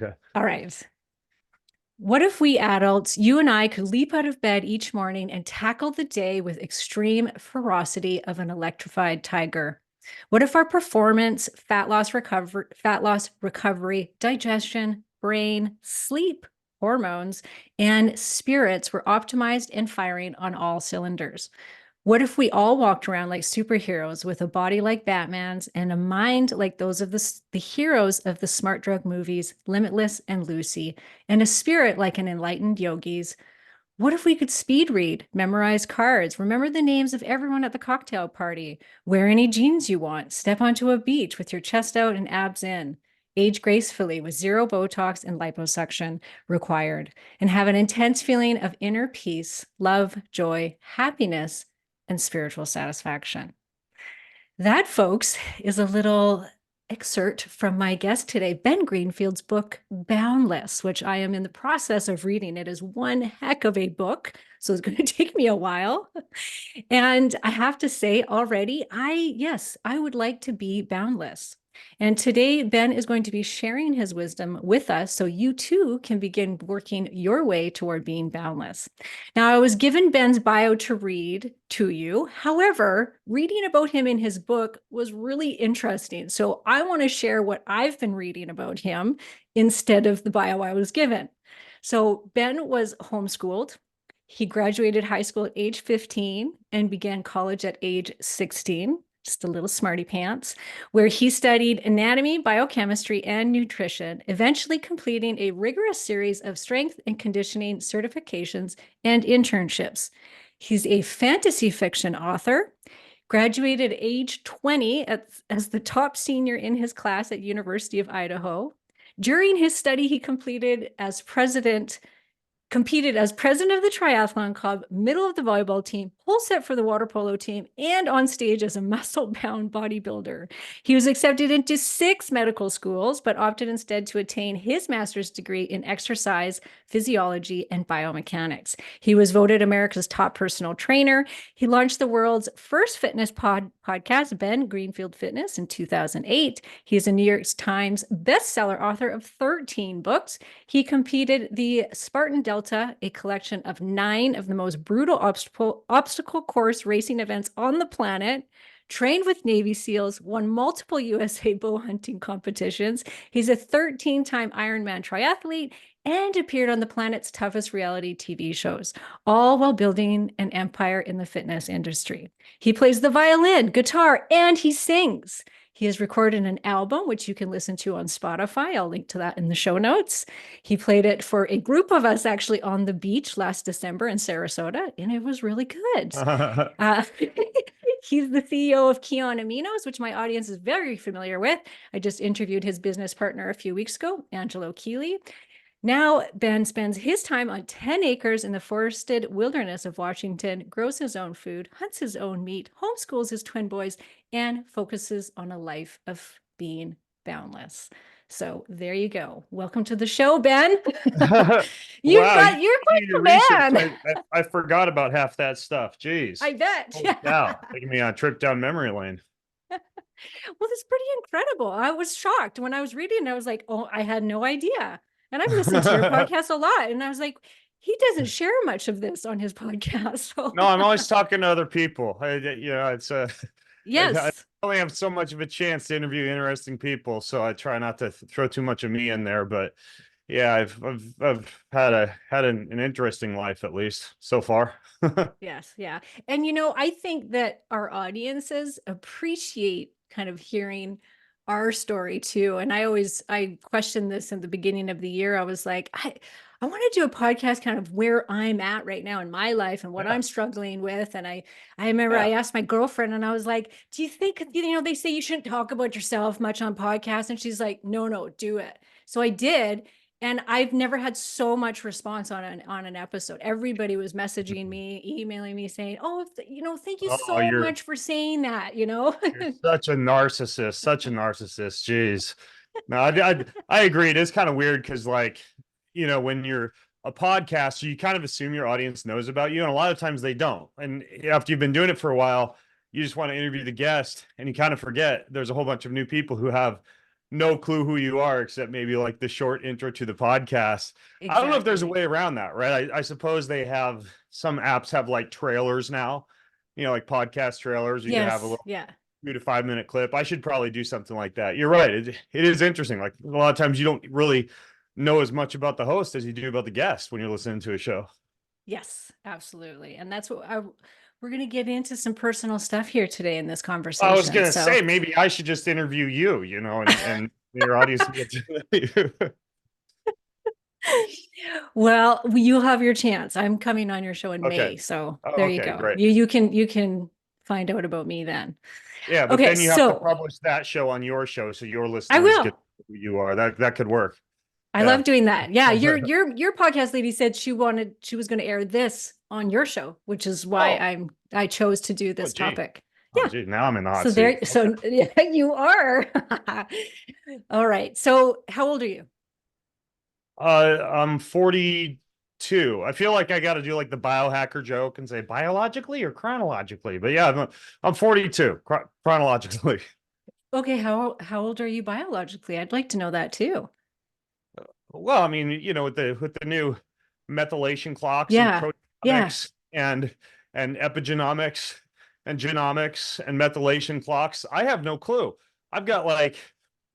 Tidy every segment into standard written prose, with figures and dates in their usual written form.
Okay. All right. What if we adults, you and I, could leap out of bed each morning and tackle the day with extreme ferocity of an electrified tiger? What if our performance, fat loss recovery, digestion, brain, sleep, hormones, and spirits were optimized and firing on all cylinders? What if we all walked around like superheroes with a body like Batman's and a mind like those of the heroes of the smart drug movies, Limitless and Lucy, and a spirit like an enlightened yogi's? What if we could speed read, memorize cards, remember the names of everyone at the cocktail party, wear any jeans you want, step onto a beach with your chest out and abs in, age gracefully with zero Botox and liposuction required, and have an intense feeling of inner peace, love, joy, happiness, and spiritual satisfaction? That, folks, is a little excerpt from my guest today, Ben Greenfield's book, Boundless, which I am in the process of reading. It is one heck of a book, so it's going to take me a while. And I have to say already, yes, I would like to be boundless. And today, Ben is going to be sharing his wisdom with us so you too can begin working your way toward being boundless. Now, I was given Ben's bio to read to you. However, reading about him in his book was really interesting. So I want to share what I've been reading about him instead of the bio I was given. So Ben was homeschooled. He graduated high school at age 15 and began college at age 16, just a little smarty pants, where he studied anatomy, biochemistry, and nutrition, eventually completing a rigorous series of strength and conditioning certifications and internships. He's a fantasy fiction author, graduated at age 20 as the top senior in his class at University of Idaho. During his study, he competed as president of the triathlon club, middle of the volleyball team, pole set for the water polo team, and on stage as a muscle-bound bodybuilder. He was accepted into 6 medical schools, but opted instead to attain his master's degree in exercise, physiology, and biomechanics. He was voted America's top personal trainer. He launched the world's first fitness podcast, Ben Greenfield Fitness, in 2008. He is a New York Times bestseller author of 13 books. He competed the Spartan Delta, a collection of 9 of the most brutal obstacle course racing events on the planet, trained with Navy SEALs, won multiple USA bow hunting competitions. He's a 13-time Ironman triathlete and appeared on the planet's toughest reality TV shows, all while building an empire in the fitness industry. He plays the violin, guitar, and he sings. He has recorded an album, which you can listen to on Spotify. I'll link to that in the show notes. He played it for a group of us actually on the beach last December in Sarasota, and it was really good. Uh, he's the CEO of Keon Aminos, which my audience is very familiar with. I just interviewed his business partner a few weeks ago, Angelo Keeley. Now, Ben spends his time on 10 acres in the forested wilderness of Washington, grows his own food, hunts his own meat, homeschools his twin boys, and focuses on a life of being boundless. So there you go. Welcome to the show, Ben. Wow, You're you quite do your the research. man. I forgot about half that stuff. Jeez. I bet. Holy Yeah. cow. Taking me on a trip down memory lane. Well, that's pretty incredible. I was shocked when I was reading. I was like, oh, I had no idea. And I've listened to your podcast a lot. And I was like, he doesn't share much of this on his podcast. So No, I'm always talking to other people. It's I yes. only have so much of a chance to interview interesting people, so I try not to throw too much of me in there. But yeah, I've had an interesting life, at least so far. Yes. Yeah. And, I think that our audiences appreciate kind of hearing our story too. And I questioned this in the beginning of the year. I was like, I want to do a podcast kind of where I'm at right now in my life and what Yeah, I'm struggling with. And I remember yeah. I asked my girlfriend and I was like, do you think, they say you shouldn't talk about yourself much on podcasts. And she's like, no, do it. So I did. And I've never had so much response on an episode. Everybody was messaging me, emailing me saying, "Oh, thank you Oh, so much for saying that." you're such a narcissist, such a narcissist. Jeez. No, I agree. It is kind of weird because, like, when you're a podcaster, you kind of assume your audience knows about you, and a lot of times they don't. And after you've been doing it for a while, you just want to interview the guest, and you kind of forget there's a whole bunch of new people who have no clue who you are, except maybe like the short intro to the podcast. I don't know if there's a Exactly. way around that, right? I suppose they have, some apps have like trailers now, like podcast trailers. You could have a Yes. little Yeah. 2 to 5 minute clip. I should probably do something like that. You're right. It is interesting. Like a lot of times you don't really know as much about the host as you do about the guest when you're listening to a show. Yes, absolutely. And that's we're going to get into some personal stuff here today in this I was conversation. gonna So, say maybe I should just interview you, and your audience gets to know you. well, you'll have your chance. I'm coming on your show in Okay. May, so Oh, there you okay, go. great. You can find out about me then. Yeah, but Okay, then you have to so publish that show on your show so your I listeners get will. who you are. That could work. I Yeah. love doing that. Yeah, your podcast lady said she was going to air this on your show, which is why Oh, I chose to do oh, this gee. topic. Oh, Yeah. gee. Now I'm in the hot So seat. there, so yeah, you are. All right. So how old are you? I'm 42. I feel like I got to do like the biohacker joke and say biologically or chronologically, but yeah, I'm 42 chronologically. Okay, how old are you biologically? I'd like to know that too. Well, I mean, with the new methylation clocks and Yeah. Yeah. proteomics and epigenomics and genomics and methylation clocks, I have no clue. I've got like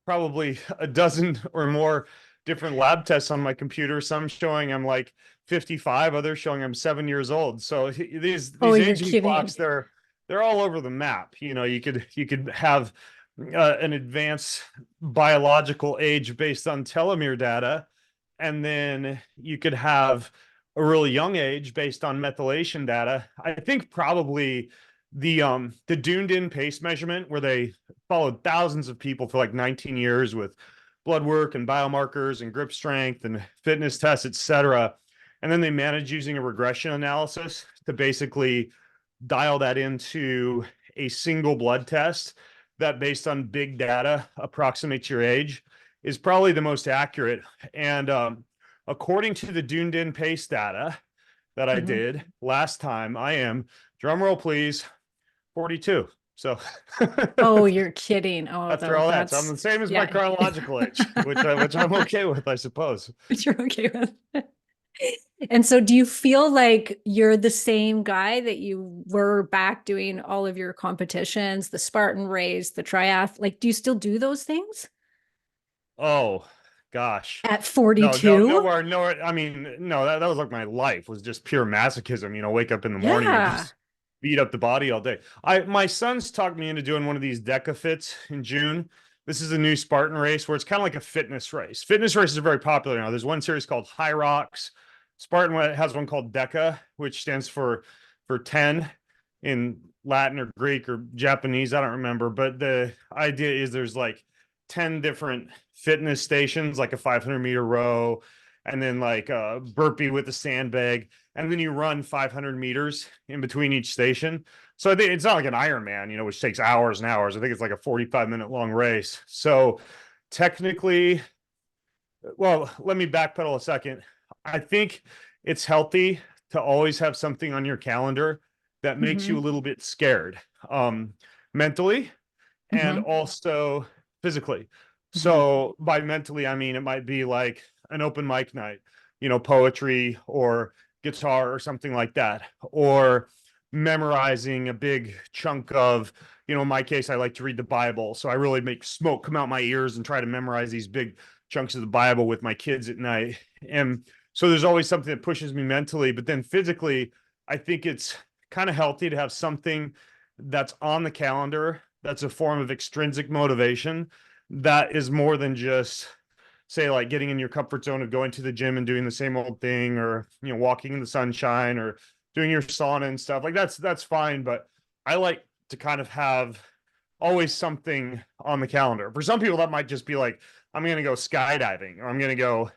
probably a dozen or more different lab tests on my computer. Some showing I'm like 55, others showing I'm 7 years old. So Oh, these you're aging clocks, kidding. they're all over the map. You could have an advanced biological age based on telomere data, and then you could have a really young age based on methylation data. I think probably the Dunedin pace measurement, where they followed thousands of people for like 19 years with blood work and biomarkers and grip strength and fitness tests, etc. And then they managed using a regression analysis to basically dial that into a single blood test that, based on big data, approximates your age, is probably the most accurate. And according to the Dunedin pace data that I Mhm. did last time, I am, drum roll please, 42. So Oh, you're kidding. Oh, after though all that, so I'm that's the same as my yeah. chronological age, which I'm okay with, I suppose. Which you're okay with. And so do you feel like you're the same guy that you were back doing all of your competitions, the Spartan race, the triathlon? Like, do you still do those things Oh gosh. at No, no, 42? nowhere, nowhere. I mean, no, that was like my life was just pure masochism, wake up in the morning and Yeah. just beat up the body all day. My son's talked me into doing one of these Deca Fits in June. This is a new Spartan race where it's kind of like a fitness race. Fitness races are very popular now. There's one series called High Rocks. Spartan has one called Deca, which stands for 10 in Latin or Greek or Japanese. I don't remember, but the idea is there's like 10 different fitness stations, like a 500-meter row, and then like a burpee with a sandbag, and then you run 500 meters in between each station. So I think it's not like an Ironman, which takes hours and hours. I think it's like a 45-minute long race. So technically, well, let me backpedal a second. I think it's healthy to always have something on your calendar that makes you a Hmm. little bit scared, mentally and Hmm. also physically. Hmm. So by mentally, I mean it might be like an open mic night, poetry or guitar or something like that, or memorizing a big chunk of, in my case, I like to read the Bible. So I really make smoke come out my ears and try to memorize these big chunks of the Bible with my kids at night. And so there's always something that pushes me mentally, but then physically, I think it's kind of healthy to have something that's on the calendar that's a form of extrinsic motivation that is more than just, say, like getting in your comfort zone of going to the gym and doing the same old thing, or walking in the sunshine or doing your sauna and stuff. Like that's fine, but I like to kind of have always something on the calendar. For some people that might just be like, I'm going to go skydiving, or I'm going to go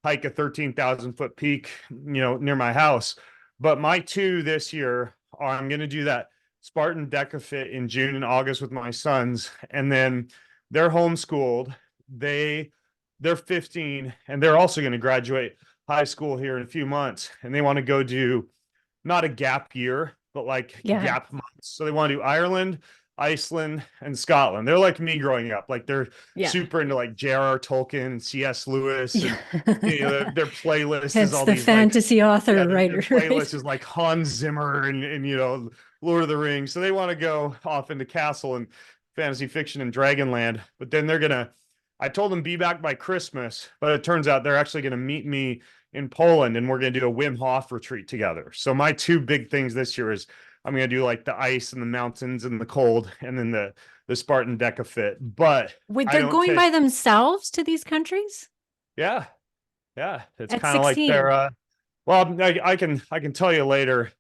hike a 13,000-foot peak near my house. But my two this year are, I'm going to do that Spartan Deca Fit in June and August with my sons, and then they're homeschooled. They're 15, and they're also going to graduate high school here in a few months, and they want to go do not a gap year, but like Yeah. gap months. So they want to do Ireland, Iceland, and Scotland. They're like me growing up. Like they're Yeah. super into like J.R.R. Tolkien and C.S. Lewis, Yeah. and their playlist is Hence all the these like, fantasy yeah, author their writer, playlist right? is like Hans Zimmer and Lord of the Rings. So they want to go off into castle and fantasy fiction and Dragonland, but then they're gonna. I told them be back by Christmas, but it turns out they're actually gonna meet me in Poland, and we're gonna do a Wim Hof retreat together. So my two big things this year is I'm gonna do like the ice and the mountains and the cold, and then the Spartan Deca Fit. But Wait, I they're don't going take. by themselves to these countries Yeah, yeah, it's at kind of like 16. their well, I can tell you later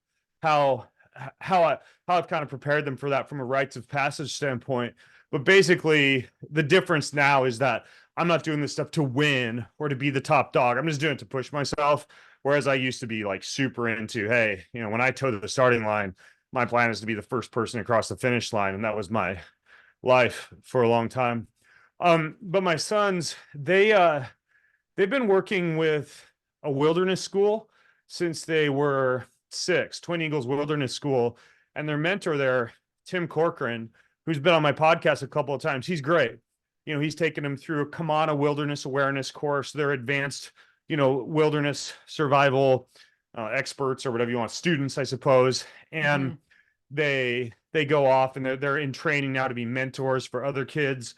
how how I how I've kind of prepared them for that from a rites of passage standpoint. But basically, the difference now is that I'm not doing this stuff to win or to be the top dog. I'm just doing it to push myself. Whereas I used to be like super into, hey, when I toe the starting line, my plan is to be the first person across the finish line, and that was my life for a long time. But my sons, they've been working with a wilderness school since they were 6, Twin Eagles Wilderness School. And their mentor there, Tim Corcoran, who's been on my podcast a couple of times, he's great. He's taken them through a Kamana Wilderness Awareness course. They're advanced, wilderness survival experts or whatever you want, students, I suppose. And Mhm. they go off and they're in training now to be mentors for other kids.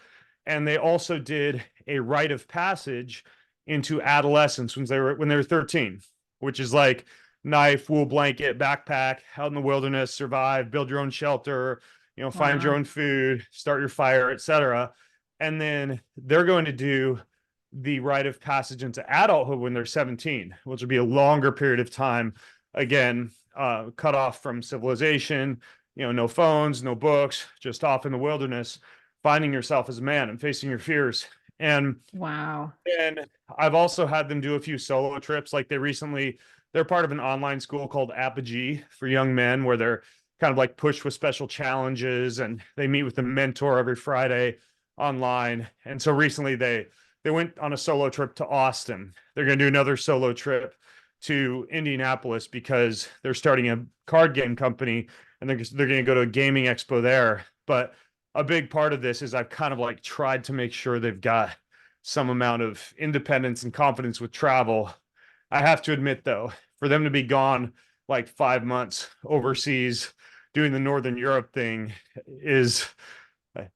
And they also did a rite of passage into adolescence when they were 13, which is like knife, wool blanket, backpack, out in the wilderness, survive, build your own shelter, find your Wow. own food, start your fire, etc. And then they're going to do the rite of passage into adulthood when they're 17, which will be a longer period of time. Again, cut off from civilization, no phones, no books, just off in the wilderness, finding yourself as a man and facing your fears. And Wow. and I've also had them do a few solo trips. Like they're part of an online school called Apogee for young men, where they're kind of like pushed with special challenges, and they meet with a mentor every Friday online. And so recently they went on a solo trip to Austin. They're going to do another solo trip to Indianapolis because they're starting a card game company, and they're going to go to a gaming expo there. But a big part of this is I've kind of like tried to make sure they've got some amount of independence and confidence with travel. I have to admit, though, for them to be gone like 5 months overseas doing the Northern Europe thing is,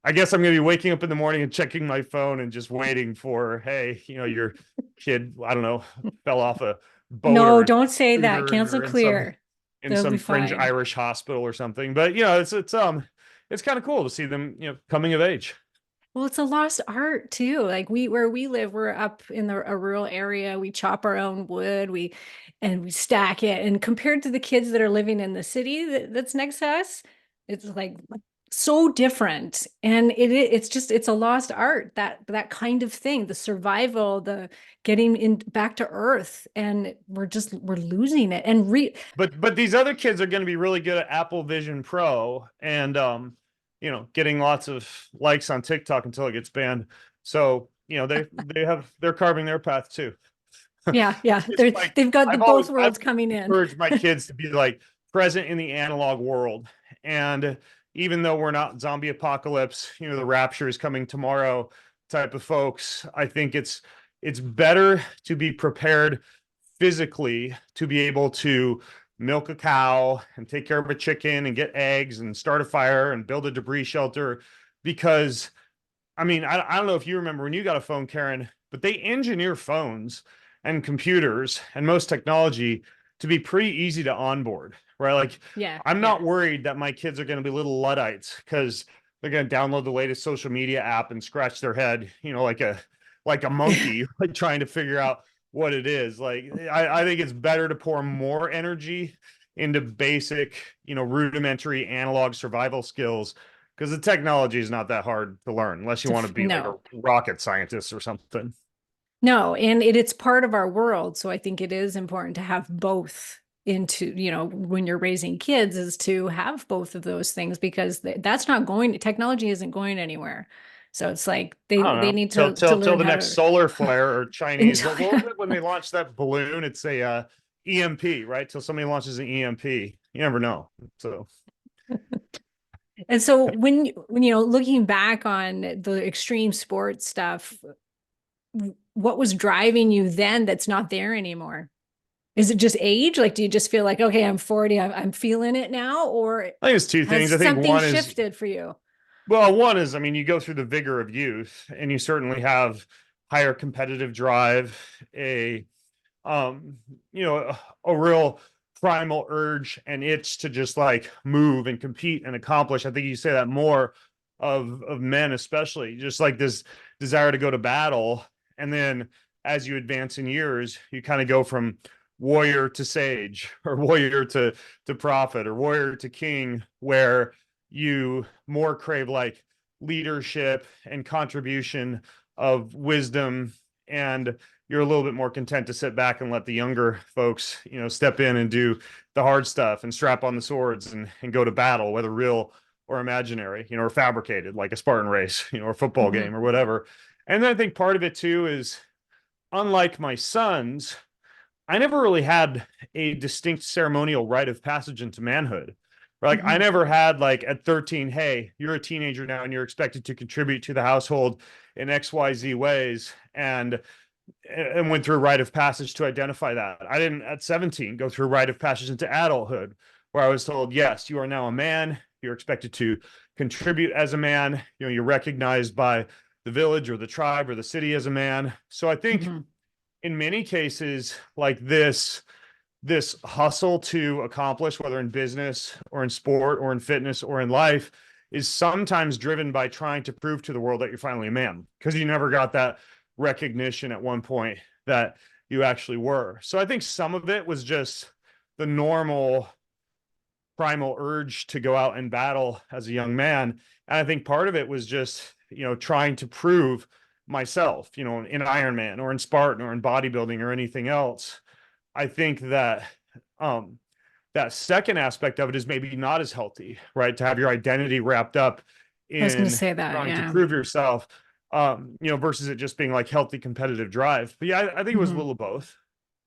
I guess I'm going to be waking up in the morning and checking my phone and just waiting for, hey, your kid, I don't know, fell off a boat No, or a don't say that. scooter and Cancel you're in some clear. in They'll be some fringe fine. Irish hospital or something. But it's kind of cool to see them, coming of age. Well, it's a lost art too. Like where we live, we're up in a rural area. We chop our own wood, we stack it. And compared to the kids that are living in the city that's next to us, it's like so different. And it's a lost art, that kind of thing, the survival, the getting in back to earth. And we're losing it. And But these other kids are going to be really good at Apple Vision Pro and getting lots of likes on TikTok until it gets banned. So they're carving their path too. yeah, yeah, It's like they've got both I've worlds coming in. encouraged my kids to be like present in the analog world. And even though we're not zombie apocalypse, the rapture is coming tomorrow type of folks, I think it's better to be prepared physically to be able to milk a cow and take care of a chicken and get eggs and start a fire and build a debris shelter. Because I mean, I don't know if you remember when you got a phone, Karen, but they engineer phones and computers and most technology to be pretty easy to onboard, right? Like, Yeah, I'm yeah. not worried that my kids are going to be little Luddites because they're going to download the latest social media app and scratch their head, like a monkey, like trying to figure out what it is. Like, I think it's better to pour more energy into basic, rudimentary analog survival skills, because the technology is not that hard to learn unless you want to be like a No. rocket scientist or something. No, and it's part of our world. So I think it is important to have both when you're raising kids is to have both of those things because that's not going, technology isn't going anywhere. So it's like I don't they know need till to till till learn the how next to solar flare or Chinese. What enjoy. was it when they launched that balloon? It's a EMP, right? Till somebody launches an EMP, you never know. So And so when looking back on the extreme sports stuff, what was driving you then that's not there anymore? Is it just age? Like, do you just feel like, okay, I'm 40, I'm feeling it now? Or I think it's two has things. I think something one is, shifted for you? well, one is, I mean, you go through the vigor of youth and you certainly have higher competitive drive, a um, a real primal urge and itch to just like move and compete and accomplish. I think you say that more of men, especially just like this desire to go to battle. And then as you advance in years, you kind of go from warrior to sage, or warrior to prophet, or warrior to king, where you more crave like leadership and contribution of wisdom, and you're a little bit more content to sit back and let the younger folks, step in and do the hard stuff and strap on the swords and go to battle, whether real or imaginary, or fabricated, like a Spartan race, or a football Mm-hmm. game or whatever. And then I think part of it too is, unlike my sons, I never really had a distinct ceremonial rite of passage into manhood. Like, I Mm-hmm. never had like at 13, hey, you're a teenager now and you're expected to contribute to the household in XYZ ways. And went through a rite of passage to identify that. I didn't at 17 go through a rite of passage into adulthood, where I was told, yes, you are now a man. You're expected to contribute as a man. You're recognized by the village or the tribe or the city as a man. So I think Mm-hmm. in many cases, like this hustle to accomplish, whether in business or in sport or in fitness or in life, is sometimes driven by trying to prove to the world that you're finally a man, because you never got that recognition at one point that you actually were. So I think some of it was just the normal primal urge to go out and battle as a young man. And I think part of it was just, trying to prove myself, in Ironman or in Spartan or in bodybuilding or anything else. I think that um, that second aspect of it is maybe not as healthy, right? To have your identity wrapped up I was going to in say that. trying to Yeah. prove yourself, versus it just being like healthy competitive drive. But yeah, I think it was a Mm-hmm. little of both.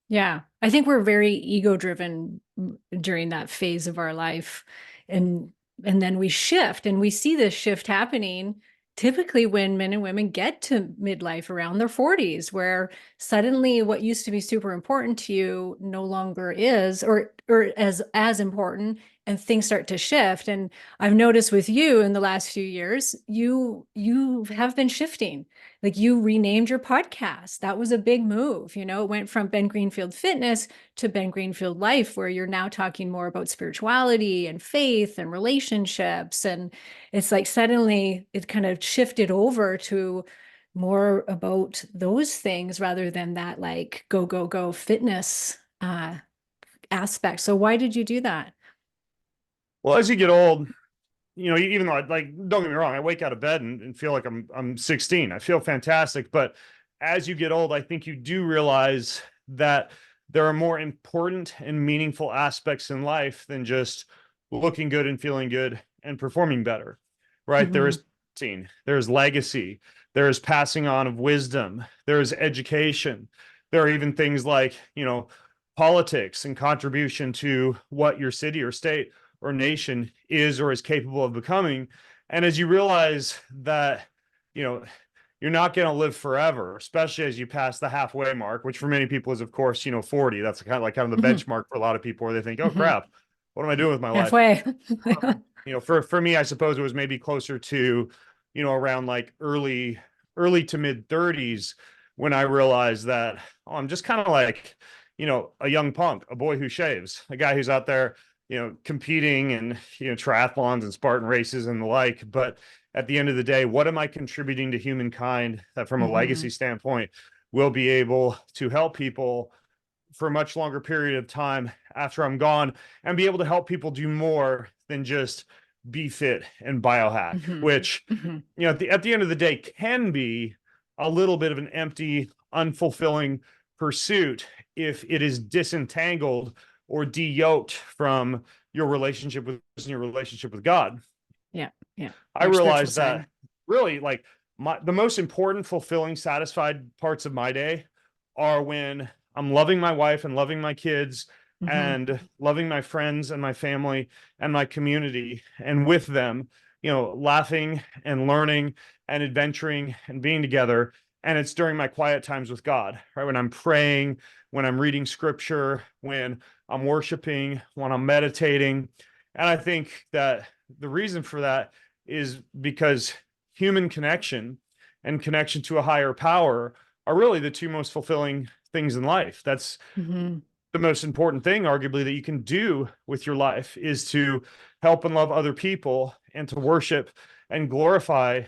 Yeah. I think we're very ego driven during that phase of our life. And then we shift, and we see this shift happening typically when men and women get to midlife around their 40s, where suddenly what used to be super important to you no longer is, or as important, and things start to shift. And I've noticed with you in the last few years, you have been shifting. Like, you renamed your podcast. That was a big move. It went from Ben Greenfield Fitness to Ben Greenfield Life, where you're now talking more about spirituality and faith and relationships. And it's like suddenly it kind of shifted over to more about those things rather than that like go, go, go fitness aspect. So why did you do that? Well, as you get old, even though like, don't get me wrong, I wake out of bed and feel like I'm 16. I feel fantastic. But as you get old, I think you do realize that there are more important and meaningful aspects in life than just looking good and feeling good and performing better, right? There Mm-hmm. is there's legacy, there is passing on of wisdom, there is education. There are even things like, politics and contribution to what your city or state or nation is or is capable of becoming. And as you realize that, you're not going to live forever, especially as you pass the halfway mark, which for many people is, of course, 40. That's kind of the Mm-hmm. benchmark for a lot of people, where they think, oh Mm-hmm. crap, what am I doing with my life? Halfway. For me, I suppose it was maybe closer to, around like early to mid 30s, when I realized that, oh, I'm just kind of like, a young punk, a boy who shaves, a guy who's out there, competing and, triathlons and Spartan races and the like. But at the end of the day, what am I contributing to humankind that from a Mm-hmm. legacy standpoint will be able to help people for a much longer period of time after I'm gone, and be able to help people do more than just be fit and biohack, Mm-hmm. which, Mm-hmm. at the end of the day can be a little bit of an empty, unfulfilling pursuit if it is disentangled or de-yoked from your relationship with God. Yeah. Yeah. I Your spiritual realized side. that really, like, the most important, fulfilling, satisfied parts of my day are when I'm loving my wife and loving my kids Mm-hmm. and loving my friends and my family and my community, and with them laughing and learning and adventuring and being together. And it's during my quiet times with God, right? When I'm praying, when I'm reading scripture, when I'm worshiping, when I'm meditating. And I think that the reason for that is because human connection and connection to a higher power are really the two most fulfilling things in life. That's Mm-hmm. the most important thing, arguably, that you can do with your life is to help and love other people and to worship and glorify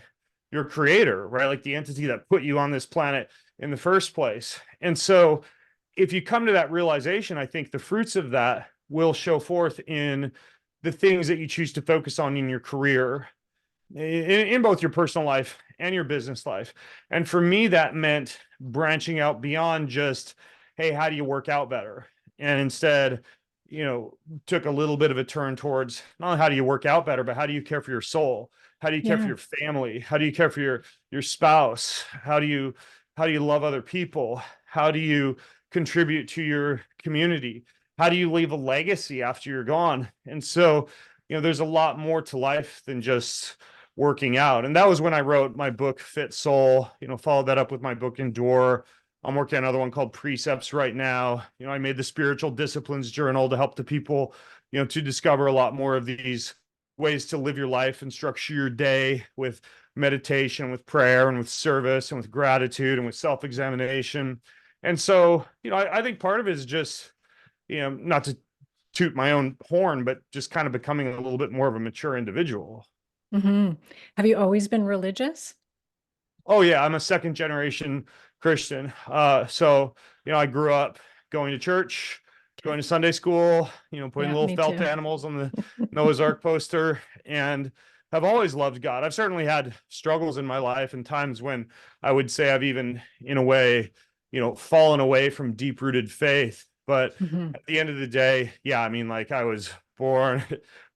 your creator, right? Like the entity that put you on this planet in the first place. And so if you come to that realization, I think the fruits of that will show forth in the things that you choose to focus on in your career, in both your personal life and your business life. And for me, that meant branching out beyond just, hey, how do you work out better? And instead, took a little bit of a turn towards not only how do you work out better, but how do you care for your soul? How do you care for Yeah. your family? How do you care for your spouse? How do you love other people? How do you contribute to your community? How do you leave a legacy after you're gone? And so, there's a lot more to life than just working out. And that was when I wrote my book, Fit Soul, followed that up with my book, Endure. I'm working on another one called Precepts right now. I made the Spiritual Disciplines Journal to help the people, to discover a lot more of these ways to live your life and structure your day with meditation, with prayer, and with service, and with gratitude, and with self-examination. And so, I think part of it is just, not to toot my own horn, but just kind of becoming a little bit more of a mature individual. Mm-hmm. Have you always been religious? Oh yeah, I'm a second generation Christian. So I grew up going to church, going to Sunday school, putting Yeah, little me felt too. animals on the Noah's Ark poster, and have always loved God. I've certainly had struggles in my life and times when I would say I've even, in a way, fallen away from deep rooted faith. But Mm-hmm. at the end of the day, yeah, I mean, like I was born,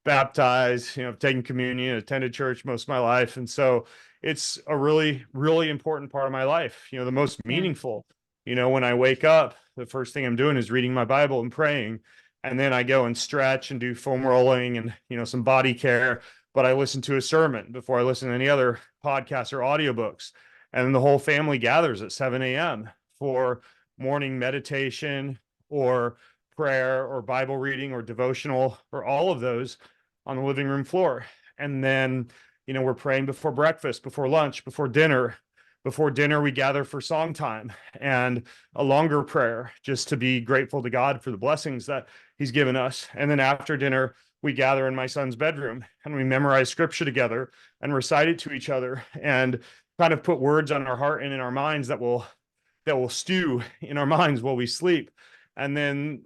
baptized, taken communion, attended church most of my life, and so it's a really, really important part of my life. The most Yeah. meaningful. When I wake up, the first thing I'm doing is reading my Bible and praying. And then I go and stretch and do foam rolling and, some body care. But I listen to a sermon before I listen to any other podcasts or audiobooks. And then the whole family gathers at 7 a.m. for morning meditation or prayer or Bible reading or devotional or all of those on the living room floor. And then we're praying before breakfast, before lunch, before dinner. Before dinner, we gather for song time and a longer prayer just to be grateful to God for the blessings that He's given us. And then after dinner, we gather in my son's bedroom and we memorize scripture together and recite it to each other and kind of put words on our heart and in our minds that will stew in our minds while we sleep. And then,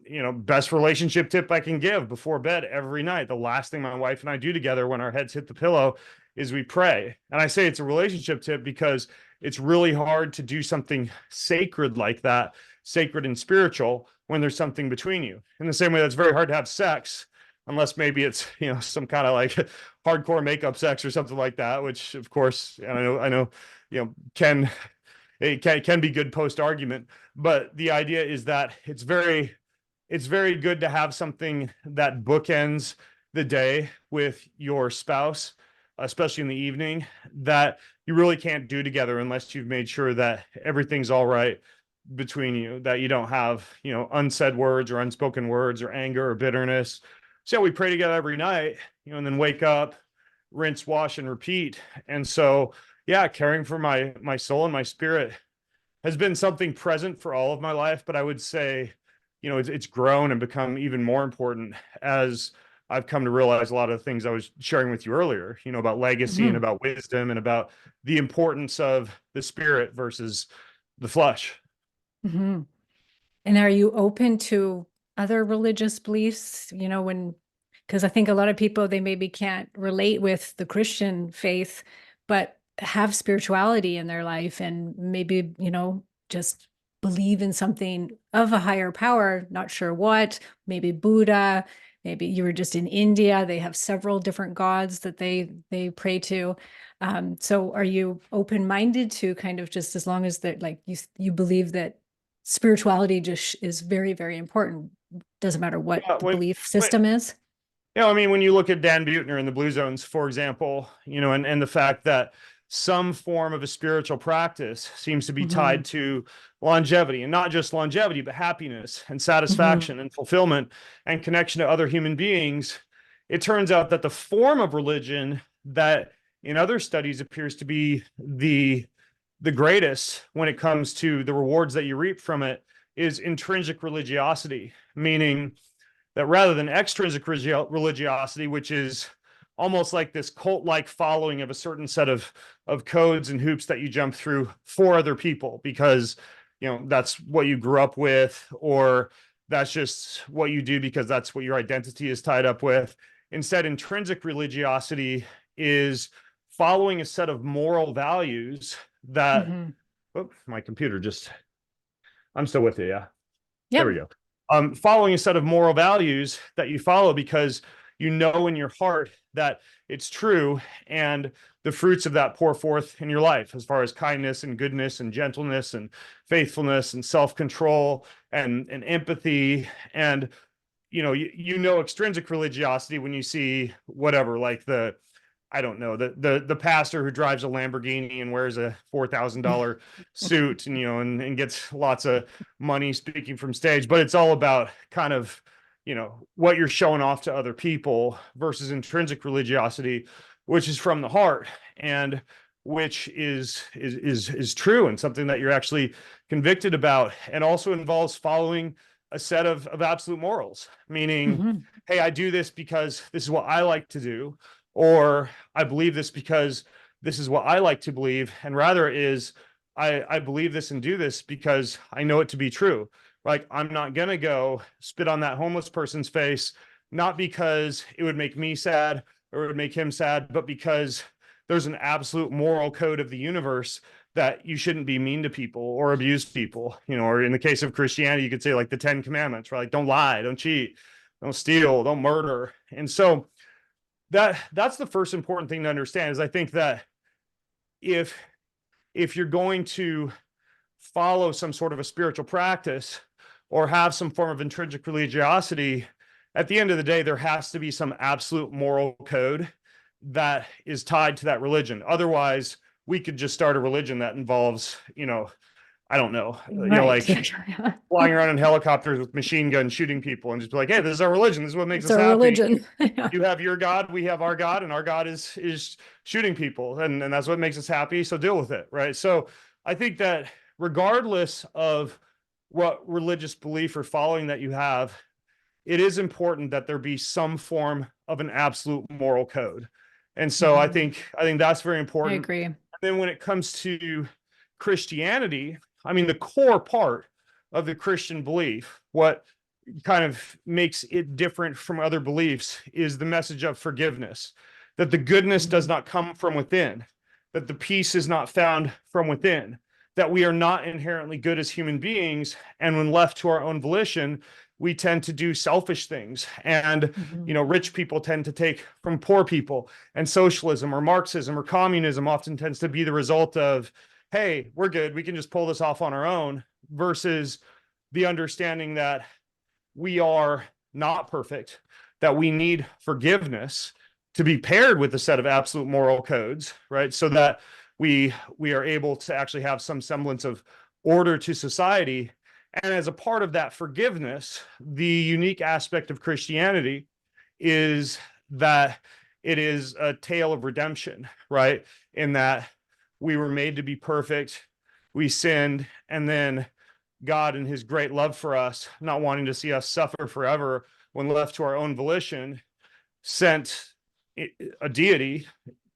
best relationship tip I can give before bed every night. The last thing my wife and I do together when our heads hit the pillow is we pray. And I say it's a relationship tip because it's really hard to do something sacred like that, sacred and spiritual, when there's something between you. In the same way, that's very hard to have sex, unless maybe it's, some kind of like hardcore makeup sex or something like that, which of course, I know, can it can be good post argument, but the idea is that it's very good to have something that bookends the day with your spouse, especially in the evening, that you really can't do together unless you've made sure that everything's all right between you, that you don't have, unsaid words or unspoken words or anger or bitterness. So we pray together every night, and then wake up, rinse, wash, and repeat. And so, yeah, caring for my soul and my spirit has been something present for all of my life, but I would say, it's grown and become even more important as I've come to realize a lot of the things I was sharing with you earlier, about legacy and Mm-hmm. about wisdom and about the importance of the spirit versus the flesh. Mm-hmm. And are you open to other religious beliefs? Because I think a lot of people, they maybe can't relate with the Christian faith, but have spirituality in their life and maybe, just believe in something of a higher power, not sure what, maybe Buddha, maybe you were just in India, they have several different gods that they pray to. So are you open-minded to kind of just as long as that, like you believe that spirituality just is very, very important. Doesn't matter what Yeah, the belief system is. I mean, when you look at Dan Buettner and the Blue Zones, for example, and the fact that some form of a spiritual practice seems to be Mm-hmm. tied to longevity, and not just longevity, but happiness and Mm-hmm. satisfaction and fulfillment and connection to other human beings. It turns out that the form of religion that in other studies appears to be the greatest when it comes to the rewards that you reap from it is intrinsic religiosity, meaning that rather than extrinsic religiosity, which is almost like this cult-like following of a certain set of codes and hoops that you jump through for other people because that's what you grew up with, or that's just what you do because that's what your identity is tied up with. Instead, intrinsic religiosity is following a set of moral values that Mm-hmm. my computer just, I'm still with you. Yeah. There we Yep. go. Following a set of moral values that you follow because you know in your heart that it's true, and the fruits of that pour forth in your life as far as kindness and goodness and gentleness and faithfulness and self-control and empathy. And extrinsic religiosity when you see whatever, like I don't know, the pastor who drives a Lamborghini and wears a $4,000 suit and and gets lots of money speaking from stage, but it's all about kind of what you're showing off to other people versus intrinsic religiosity, which is from the heart and which is true and something that you're actually convicted about, and also involves following a set of absolute morals, meaning, Mm-hmm. hey, I do this because this is what I like to do, or I believe this because this is what I like to believe, and rather is I believe this and do this because I know it to be true. Like, I'm not going to go spit on that homeless person's face, not because it would make me sad or it would make him sad, but because there's an absolute moral code of the universe that you shouldn't be mean to people or abuse people, or in the case of Christianity, you could say like the 10 commandments, right? Like, don't lie, don't cheat, don't steal, don't murder. And so that's the first important thing to understand is I think that if you're going to follow some sort of a spiritual practice or have some form of intrinsic religiosity, at the end of the day, there has to be some absolute moral code that is tied to that religion. Otherwise, we could just start a religion that involves, I don't know, Right. like flying around in helicopters with machine guns shooting people and just be like, hey, this is our religion. This is what makes It's us our happy. religion. Yeah. You have your God, we have our God, and our God is shooting people, and that's what makes us happy. So deal with it, right? So I think that regardless of what religious belief or following that you have, it is important that there be some form of an absolute moral code. And so I Mm-hmm. think that's very I important. agree. And then when it comes to Christianity, I mean, the core part of the Christian belief, what kind of makes it different from other beliefs, is the message of forgiveness, that the goodness does not come from within, that the peace is not found from within, that we are not inherently good as human beings. And when left to our own volition, we tend to do selfish things. And, Mm-hmm. rich people tend to take from poor people. And socialism or Marxism or communism often tends to be the result of, hey, we're good, we can just pull this off on our own, versus the understanding that we are not perfect, that we need forgiveness to be paired with a set of absolute moral codes, right? So that we are able to actually have some semblance of order to society. And as a part of that forgiveness, the unique aspect of Christianity is that it is a tale of redemption, right? In that we were made to be perfect, we sinned, and then God, in his great love for us, not wanting to see us suffer forever when left to our own volition, sent a deity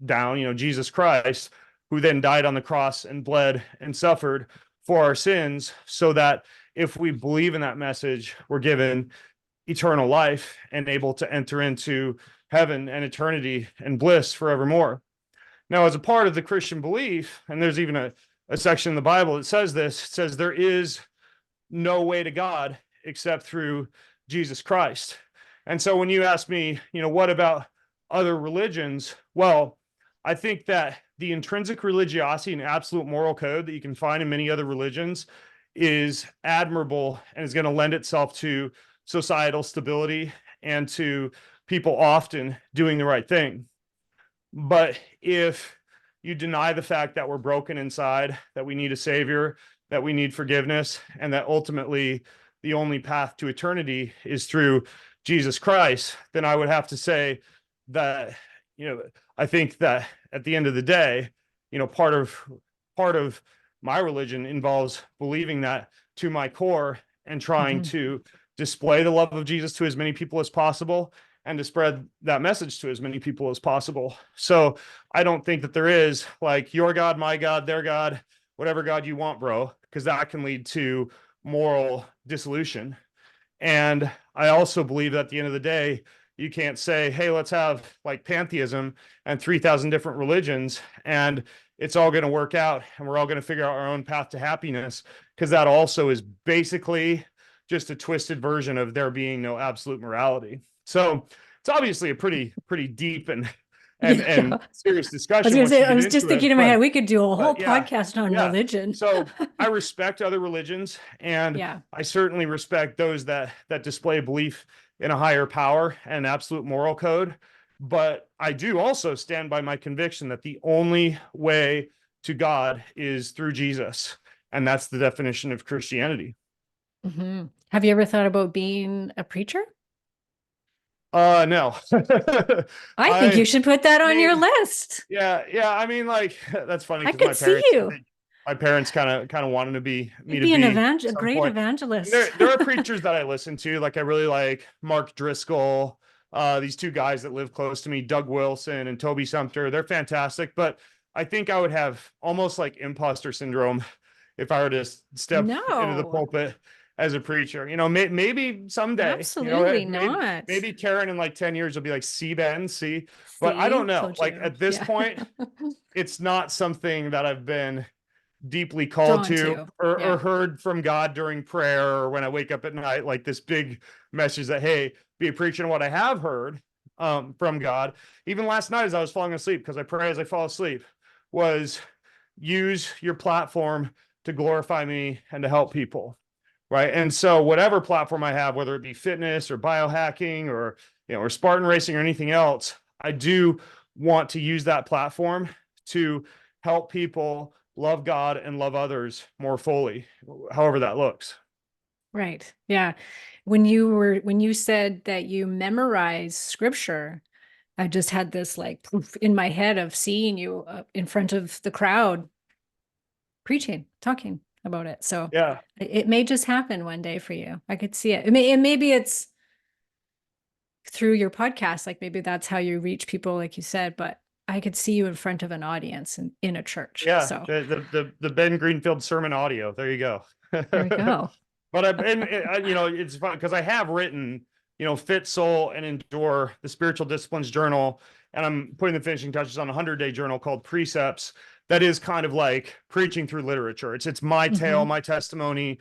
down, Jesus Christ, who then died on the cross and bled and suffered for our sins, so that if we believe in that message, we're given eternal life and able to enter into heaven and eternity and bliss forevermore. Now, as a part of the Christian belief, and there's even a section in the Bible that says this, it says there is no way to God except through Jesus Christ. And so when you ask me, what about other religions? Well, I think that the intrinsic religiosity and absolute moral code that you can find in many other religions is admirable and is going to lend itself to societal stability and to people often doing the right thing. But if you deny the fact that we're broken inside, that we need a savior, that we need forgiveness, and that ultimately the only path to eternity is through Jesus Christ, then I would have to say that, I think that at the end of the day, part of my religion involves believing that to my core and trying to display the love of Jesus to as many people as possible and to spread that message to as many people as possible. So I don't think that there is like your God, my God, their God, whatever God you want, bro, because that can lead to moral dissolution. And I also believe that at the end of the day, you can't say, hey, let's have like pantheism and 3,000 different religions and it's all going to work out and we're all going to figure out our own path to happiness, because that also is basically just a twisted version of there being no absolute morality. So it's obviously a pretty deep and serious discussion. I was just thinking in my head, we could do a whole podcast on religion. So I respect other religions, and I certainly respect those that display belief in a higher power and absolute moral code. But I do also stand by my conviction that the only way to God is through Jesus. And that's the definition of Christianity. Mm-hmm. Have you ever thought about being a preacher? No. I think you should put that on your list. Yeah. I mean, like, that's funny. I could see you. My parents kind of wanted to be me to be a great evangelist. There are preachers that I listen to. Like I really like Mark Driscoll. These two guys that live close to me, Doug Wilson and Toby Sumter. They're fantastic. But I think I would have almost like imposter syndrome if I were to step into the pulpit as a preacher. Maybe someday. Absolutely not. Maybe Karen in like 10 years will be like, see, Ben, see. But I don't know. Like at this point, it's not something that I've been deeply called to or heard from God during prayer or when I wake up at night, like this big message that, hey, be a preacher. And what I have heard from God, even last night as I was falling asleep, because I pray as I fall asleep, was use your platform to glorify me and to help people. Right. And so whatever platform I have, whether it be fitness or biohacking or, or Spartan racing or anything else, I do want to use that platform to help people love God and love others more fully, however that looks. Right. Yeah. When you said that you memorize scripture, I just had this like poof in my head of seeing you in front of the crowd preaching, talking about it. So it may just happen one day for you. I could see it. Maybe it's through your podcast, like maybe that's how you reach people, like you said, but I could see you in front of an audience in a church. Yeah. So the Ben Greenfield sermon audio. There you go. There we go. But it's fun because I have written, Fit Soul and Endure, the Spiritual Disciplines Journal, and I'm putting the finishing touches on a 100-day journal called Precepts. That is kind of like preaching through literature. It's my tale, my testimony,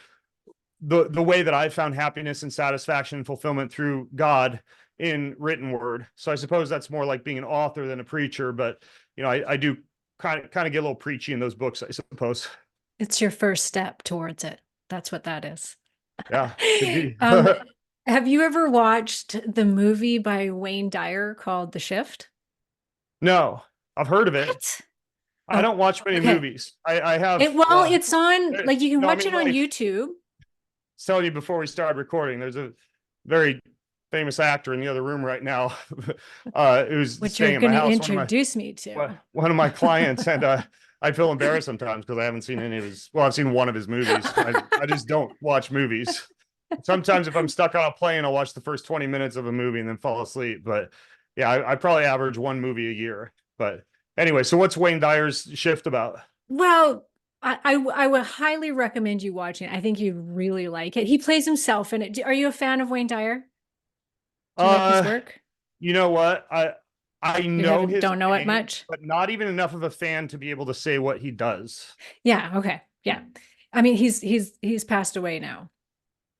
the way that I found happiness and satisfaction and fulfillment through God in written word. So I suppose that's more like being an author than a preacher, but I do kind of get a little preachy in those books, I suppose. It's your first step towards it. That's what that is. Yeah. Have you ever watched the movie by Wayne Dyer called The Shift? No, I've heard of it. What? I don't watch many movies. I have. It's on, like you can watch it on YouTube. Telling you before we started recording, there's a very famous actor in the other room right now who's which staying you're going in my to house. Introduce me to one of my clients, and I feel embarrassed sometimes because I haven't seen any of his. Well, I've seen one of his movies. I just don't watch movies. Sometimes if I'm stuck on a plane, I'll watch the first 20 minutes of a movie and then fall asleep. But yeah, I probably average one movie a year. But anyway, so what's Wayne Dyer's Shift about? Well, I would highly recommend you watching it. I think you'd really like it. He plays himself in it. Are you a fan of Wayne Dyer? Do you like his work? You know what? I know don't know it much, but not even enough of a fan to be able to say what he does. Yeah. Okay. Yeah. I mean, he's passed away now.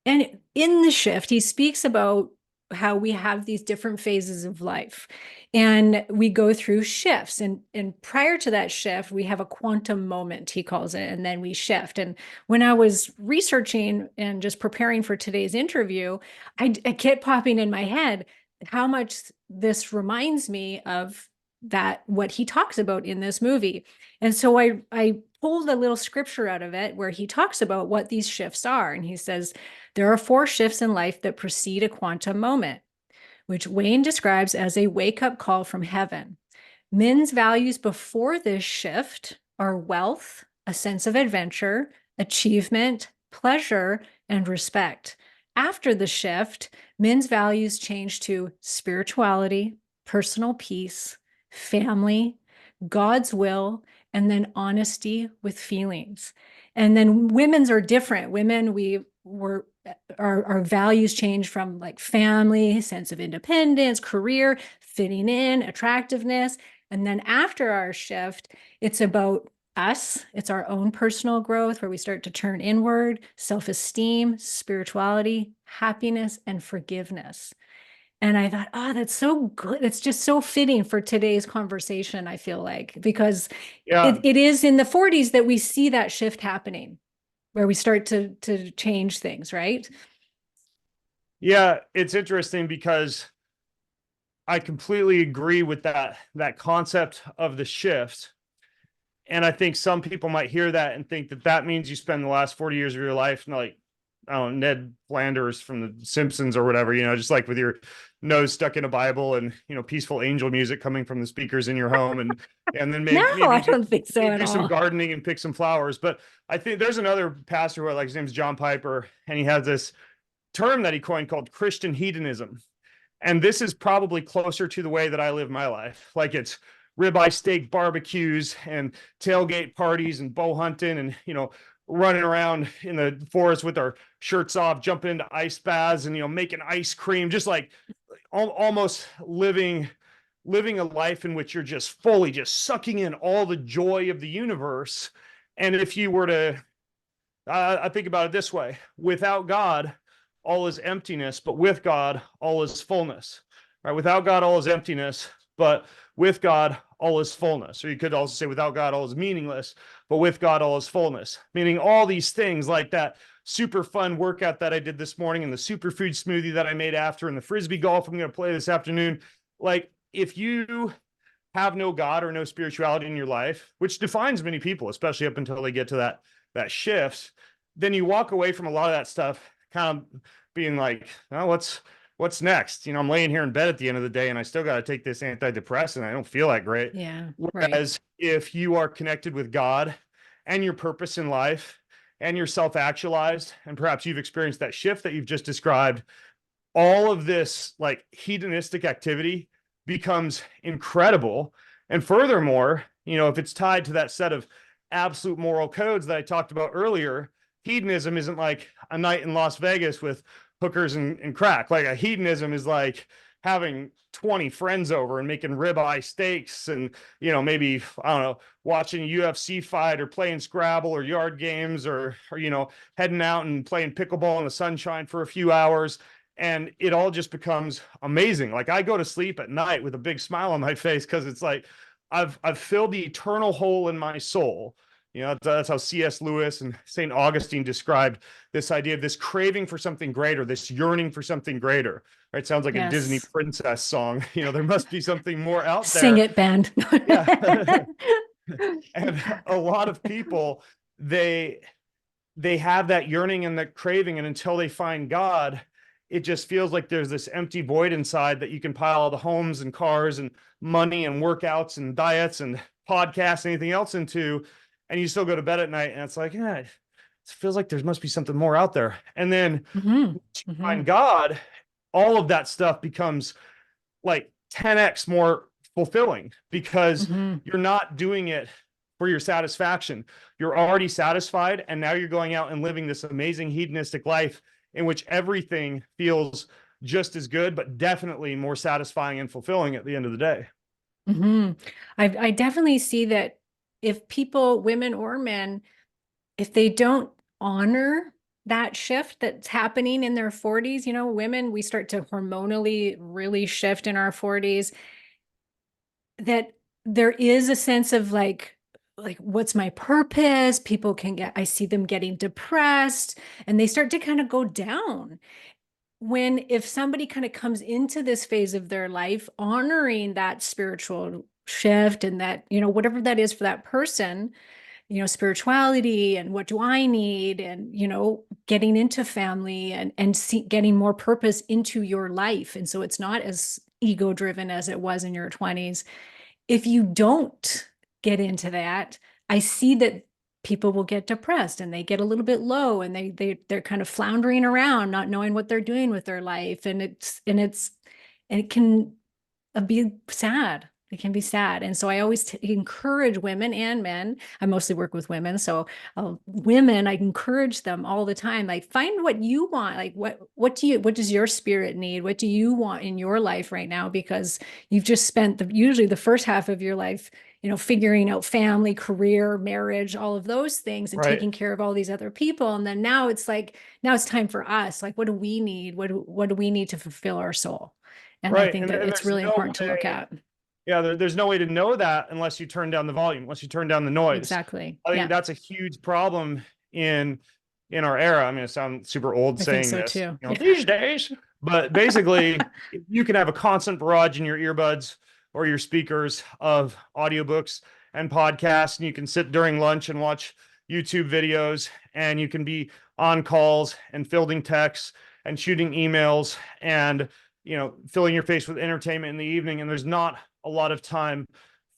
And in The Shift, he speaks about how we have these different phases of life and we go through shifts. And prior to that shift, we have a quantum moment, he calls it, and then we shift. And when I was researching and just preparing for today's interview, I kept popping in my head, how much this reminds me of that, what he talks about in this movie. And so I pulled a little scripture out of it where he talks about what these shifts are. And he says, there are 4 shifts in life that precede a quantum moment, which Wayne describes as a wake-up call from heaven. Men's values before this shift are wealth, a sense of adventure, achievement, pleasure, and respect. After the shift, men's values change to spirituality, personal peace, family, God's will, and then honesty with feelings. And then women's are different. Women, our values change from like family, sense of independence, career, fitting in, attractiveness. And then after our shift, it's about us. It's our own personal growth where we start to turn inward, self-esteem, spirituality, happiness, and forgiveness. And I thought, oh, that's so good. It's just so fitting for today's conversation, I feel like, because Yeah. it is in the 40s that we see that shift happening, where we start to change things, right? Yeah. It's interesting because I completely agree with that concept of the shift. And I think some people might hear that and think that that means you spend the last 40 years of your life like, I don't know, Ned Flanders from the Simpsons or whatever, just like with your nose stuck in a Bible and, peaceful angel music coming from the speakers in your home. And then No, maybe I don't think so at do some all. gardening and pick some flowers. But I think there's another pastor who, like, his name's John Piper, and he has this term that he coined called Christian hedonism. And this is probably closer to the way that I live my life. Like, it's ribeye steak barbecues and tailgate parties and bow hunting and, running around in the forest with our shirts off, jumping into ice baths and, making ice cream, just like almost living a life in which you're just fully just sucking in all the joy of the universe. And if you were to, I think about it this way: without God, all is emptiness, but with God, all is fullness. Right? Without God, all is emptiness, but with God, all is fullness. Or you could also say, without God, all is meaningless, but with God, all is fullness. Meaning all these things, like that super fun workout that I did this morning and the superfood smoothie that I made after, and the Frisbee golf I'm going to play this afternoon. Like, if you have no God or no spirituality in your life, which defines many people, especially up until they get to that shift, then you walk away from a lot of that stuff kind of being like, oh, what's next? I'm laying here in bed at the end of the day and I still got to take this antidepressant. I don't feel that great. Yeah, right. Whereas if you are connected with God and your purpose in life and you're self-actualized, and perhaps you've experienced that shift that you've just described, all of this like hedonistic activity becomes incredible. And furthermore, if it's tied to that set of absolute moral codes that I talked about earlier, hedonism isn't like a night in Las Vegas with hookers and crack. Like, a hedonism is like having 20 friends over and making ribeye steaks and, maybe, I don't know, watching a UFC fight or playing Scrabble or yard games or heading out and playing pickleball in the sunshine for a few hours. And it all just becomes amazing. Like, I go to sleep at night with a big smile on my face because it's like I've filled the eternal hole in my soul. That's how C.S. Lewis and St. Augustine described this idea of this craving for something greater, this yearning for something greater. Right? Sounds like a Disney Yes. princess song. There must be something more out Sing there. it, Ben. Yeah. And a lot of people, they have that yearning and that craving, and until they find God, it just feels like there's this empty void inside that you can pile all the homes and cars and money and workouts and diets and podcasts and anything else into, and you still go to bed at night and it's like, yeah, it feels like there must be something more out there. And then find God, all of that stuff becomes like 10x more fulfilling because you're not doing it for your satisfaction. You're already satisfied, and now you're going out and living this amazing hedonistic life in which everything feels just as good, but definitely more satisfying and fulfilling at the end of the day. I definitely see that if people, women or men, if they don't honor that shift that's happening in their 40s, women, we start to hormonally really shift in our 40s, that there is a sense of like, what's my purpose? People I see them getting depressed and they start to kind of go down. if somebody kind of comes into this phase of their life, honoring that spiritual shift and that, whatever that is for that person, spirituality and what do I need, and, getting into family and getting more purpose into your life. And so it's not as ego driven as it was in your 20s. If you don't get into that, I see that people will get depressed and they get a little bit low, and they're kind of floundering around, not knowing what they're doing with their life. And it can be sad. It can be sad. And so I always encourage women and men. I mostly work with women. So women, I encourage them all the time. Like, find what you want. Like, what does your spirit need? What do you want in your life right now? Because you've just spent usually the first half of your life, figuring out family, career, marriage, all of those things, and Right. taking care of all these other people. And then now it's time for us. Like, what do we need? What do we need to fulfill our soul? And I Right. think that And it's there's really no important to look way, at. yeah, there's no way to know that unless you turn down the volume, unless you turn down the noise. Exactly. I think Yeah, that's a huge problem in our era. I mean, it sounds super old I think saying so this, too. these days, but basically, you can have a constant barrage in your earbuds or your speakers of audiobooks and podcasts, and you can sit during lunch and watch YouTube videos, and you can be on calls and fielding texts and shooting emails and filling your face with entertainment in the evening, and there's not a lot of time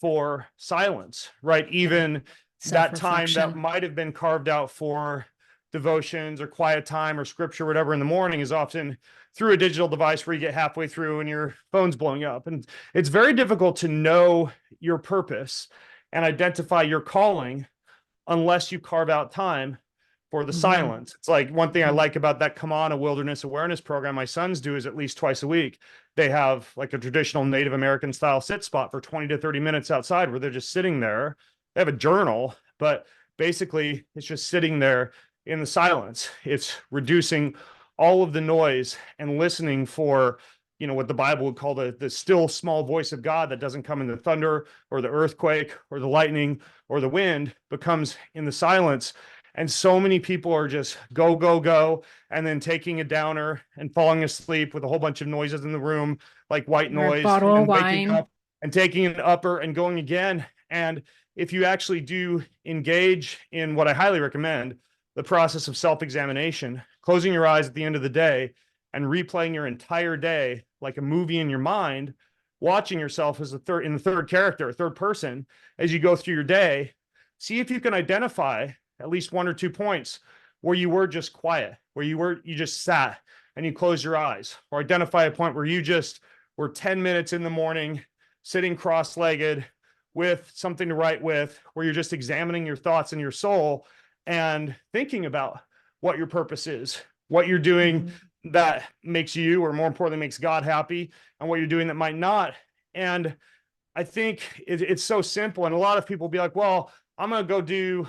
for silence, right? Yeah. Even that time that Self-reflection. might have been carved out for devotions or quiet time or scripture, whatever, in the morning is often through a digital device where you get halfway through and your phone's blowing up. And it's very difficult to know your purpose and identify your calling unless you carve out time for the Mhm. silence. It's like one thing I Mhm. like about that Come On, a wilderness awareness program my sons do is at least twice a week. They have like a traditional Native American style sit spot for 20 to 30 minutes outside where they're just sitting there. They have a journal, but basically it's just sitting there in the silence. It's reducing all of the noise and listening for what the Bible would call the still small voice of God that doesn't come in the thunder or the earthquake or the lightning or the wind, but comes in the silence. And so many people are just go, go, go, and then taking a downer and falling asleep with a whole bunch of noises in the room, like white Or a noise, and bottle of then waking wine. up and taking an upper and going again. And if you actually do engage in what I highly recommend, the process of self-examination, closing your eyes at the end of the day and replaying your entire day like a movie in your mind, watching yourself as in the third character, third person, as you go through your day, see if you can identify at least 1 or 2 points where you were just quiet, where you just sat and you closed your eyes, or identify a point where you just were 10 minutes in the morning sitting cross-legged with something to write with, where you're just examining your thoughts and your soul and thinking about what your purpose is, what you're doing Mhm. that makes you, or more importantly, makes God happy, and what you're doing that might not. And I think it's so simple. And a lot of people be like, well, I'm going to go do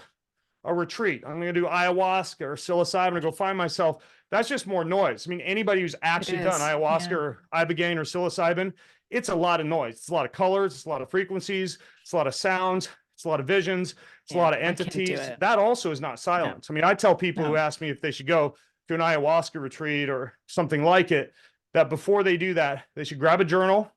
a retreat. I'm going to do ayahuasca or psilocybin. I'm going to go find myself. That's just more noise. I mean, anybody who's It actually done is. ayahuasca Yeah. or ibogaine or psilocybin, it's a lot of noise. It's a lot of colors. It's a lot of frequencies. It's a lot of sounds. It's a lot of visions. It's a Yeah. lot of I can't do entities. it. That also is not No, silence. I mean, I tell people who no. ask me if they should go to an ayahuasca retreat or something like it, that before they do that, they should grab a journal,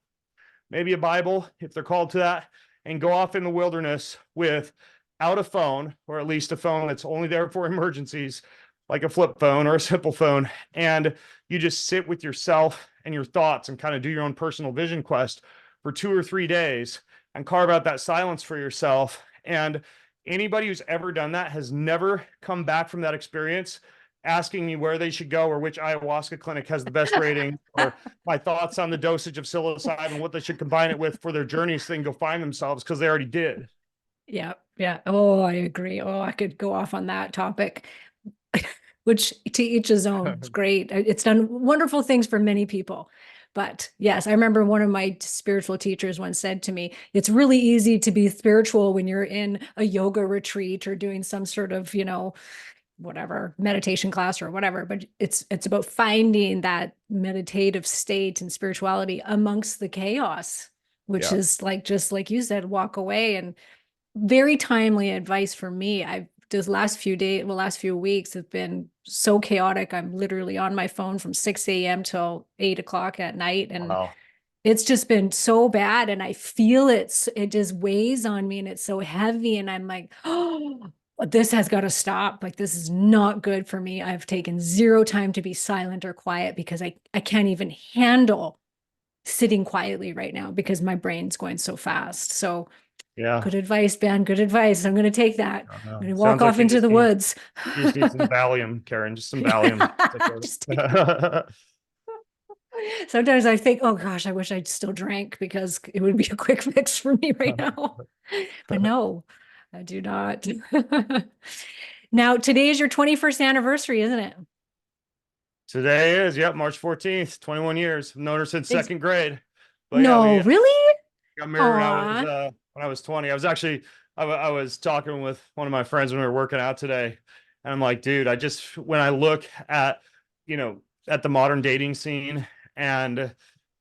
maybe a Bible, if they're called to that, and go off in the wilderness without a phone, or at least a phone that's only there for emergencies, like a flip phone or a simple phone. And you just sit with yourself and your thoughts and kind of do your own personal vision quest for 2 or 3 days and carve out that silence for yourself. And anybody who's ever done that has never come back from that experience asking me where they should go or which ayahuasca clinic has the best rating, or my thoughts on the dosage of psilocybin and what they should combine it with for their journeys so they can go find themselves, because they already did. Yeah. Yeah. Oh, I agree. Oh, I could go off on that topic, which to each his own. It's great. It's done wonderful things for many people. But yes, I remember one of my spiritual teachers once said to me, it's really easy to be spiritual when you're in a yoga retreat or doing some sort of, whatever meditation class or whatever, but it's about finding that meditative state and spirituality amongst the chaos, which Yeah. is like, just like you said, walk away. And very timely advice for me. this last few days, well, last few weeks have been so chaotic. I'm literally on my phone from 6 a.m. till 8 o'clock at night. And Wow. it's just been so bad. And I feel it just weighs on me and it's so heavy. And I'm like, oh, this has got to stop. Like, this is not good for me. I've taken zero time to be silent or quiet because I can't even handle sitting quietly right now because my brain's going so fast. So Yeah. good advice, Ben. Good advice. I'm going to take that. I don't I'm know. going to walk Sounds like off into the woods. you just need some Valium, Karen, just some Valium. Take care of Just take it. Sometimes I think, oh gosh, I wish I still drank because it would be a quick fix for me right now. But no, I do not. Now, today is your 21st anniversary, isn't it? Today is, yep, March 14th, 21 years. I've known her since Ex- second grade. But yeah, No, we really? got married Aw. when I was 20. I was actually I was talking with one of my friends when we were working out today, and I'm like, dude, I just when I look at you know at the modern dating scene and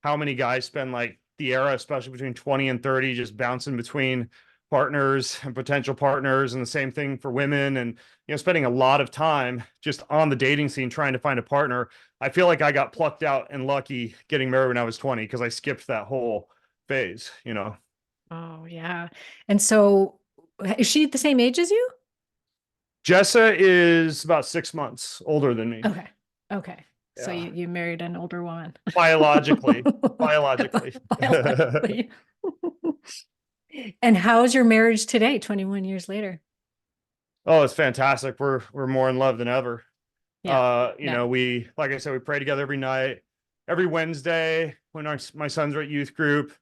how many guys spend like the era, especially between 20 and 30, just bouncing between partners and potential partners, and the same thing for women, and spending a lot of time just on the dating scene trying to find a partner. I feel like I got plucked out and lucky getting married when I was 20 because I skipped that whole phase. Oh, yeah. And so is she the same age as you? Jessa is about 6 months older than me. Okay. Okay. So Yeah. you married an older woman. Biologically. Biologically. Biologically. And how's your marriage today, 21 years later? Oh, it's fantastic. We're more in love than ever. Yeah. Yeah. We, like I said, we pray together every night. Every Wednesday when my sons are at youth group,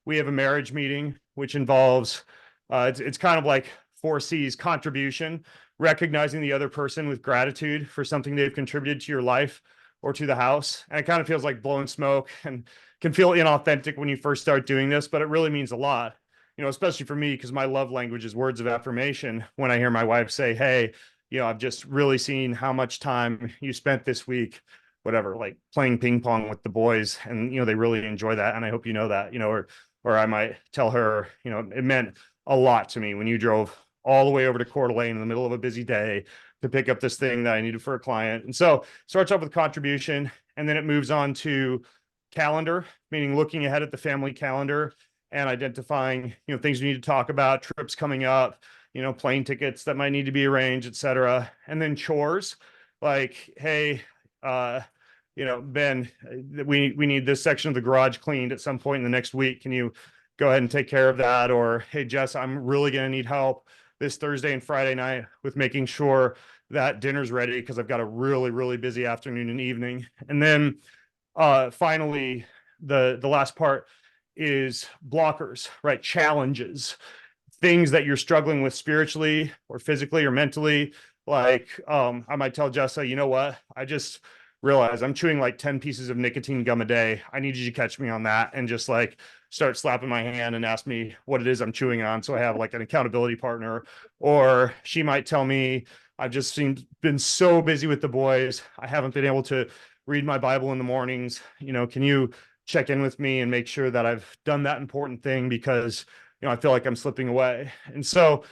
we have a marriage meeting, which involves it's kind of like 4C's: contribution, recognizing the other person with gratitude for something they've contributed to your life or to the house. And it kind of feels like blowing smoke and can feel inauthentic when you first start doing this, but it really means a lot, especially for me, because my love language is words of affirmation. When I hear my wife say, hey, I've just really seen how much time you spent this week, whatever, like playing ping pong with the boys. And, they really enjoy that. And I hope you know that, or I might tell her, it meant a lot to me when you drove all the way over to Coeur d'Alene in the middle of a busy day to pick up this thing that I needed for a client. And so it starts off with contribution, and then it moves on to calendar, meaning looking ahead at the family calendar and identifying, things we need to talk about, trips coming up, plane tickets that might need to be arranged, etc. And then chores, like, hey, Ben, we need this section of the garage cleaned at some point in the next week. Can you go ahead and take care of that? Or, hey, Jess, I'm really going to need help this Thursday and Friday night with making sure that dinner's ready because I've got a really, really busy afternoon and evening. And then finally, the last part is blockers, right? Challenges, things that you're struggling with spiritually or physically or mentally. Like, I might tell Jessa, you know what? I just realized I'm chewing like 10 pieces of nicotine gum a day. I need you to catch me on that, and just like start slapping my hand and ask me what it is I'm chewing on. So I have like an accountability partner. Or she might tell me, I've just been so busy with the boys. I haven't been able to read my Bible in the mornings. Can you check in with me and make sure that I've done that important thing, because I feel like I'm slipping away. And so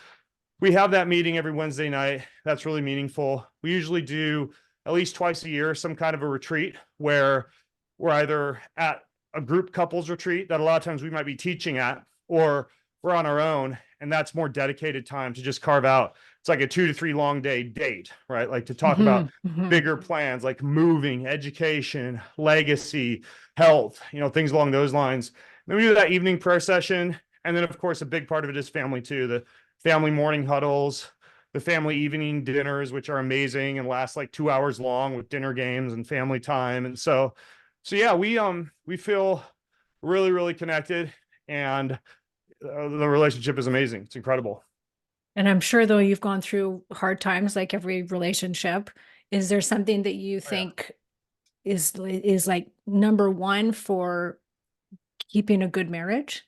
we have that meeting every Wednesday night. That's really meaningful. We usually do at least twice a year some kind of a retreat where we're either at a group couples retreat that a lot of times we might be teaching at, or we're on our own, and that's more dedicated time to just carve out. It's like a 2 to 3 long day date, right? Like to talk about bigger plans like moving, education, legacy, health, things along those lines. Then we do that evening prayer session. And then, of course, a big part of it is family too. The family morning huddles, the family evening dinners, which are amazing and last like 2 hours long with dinner games and family time. And so yeah, we feel really, really connected, and the relationship is amazing. It's incredible. And I'm sure though you've gone through hard times like every relationship. Is there something that you Oh, yeah. think is like number one for keeping a good marriage?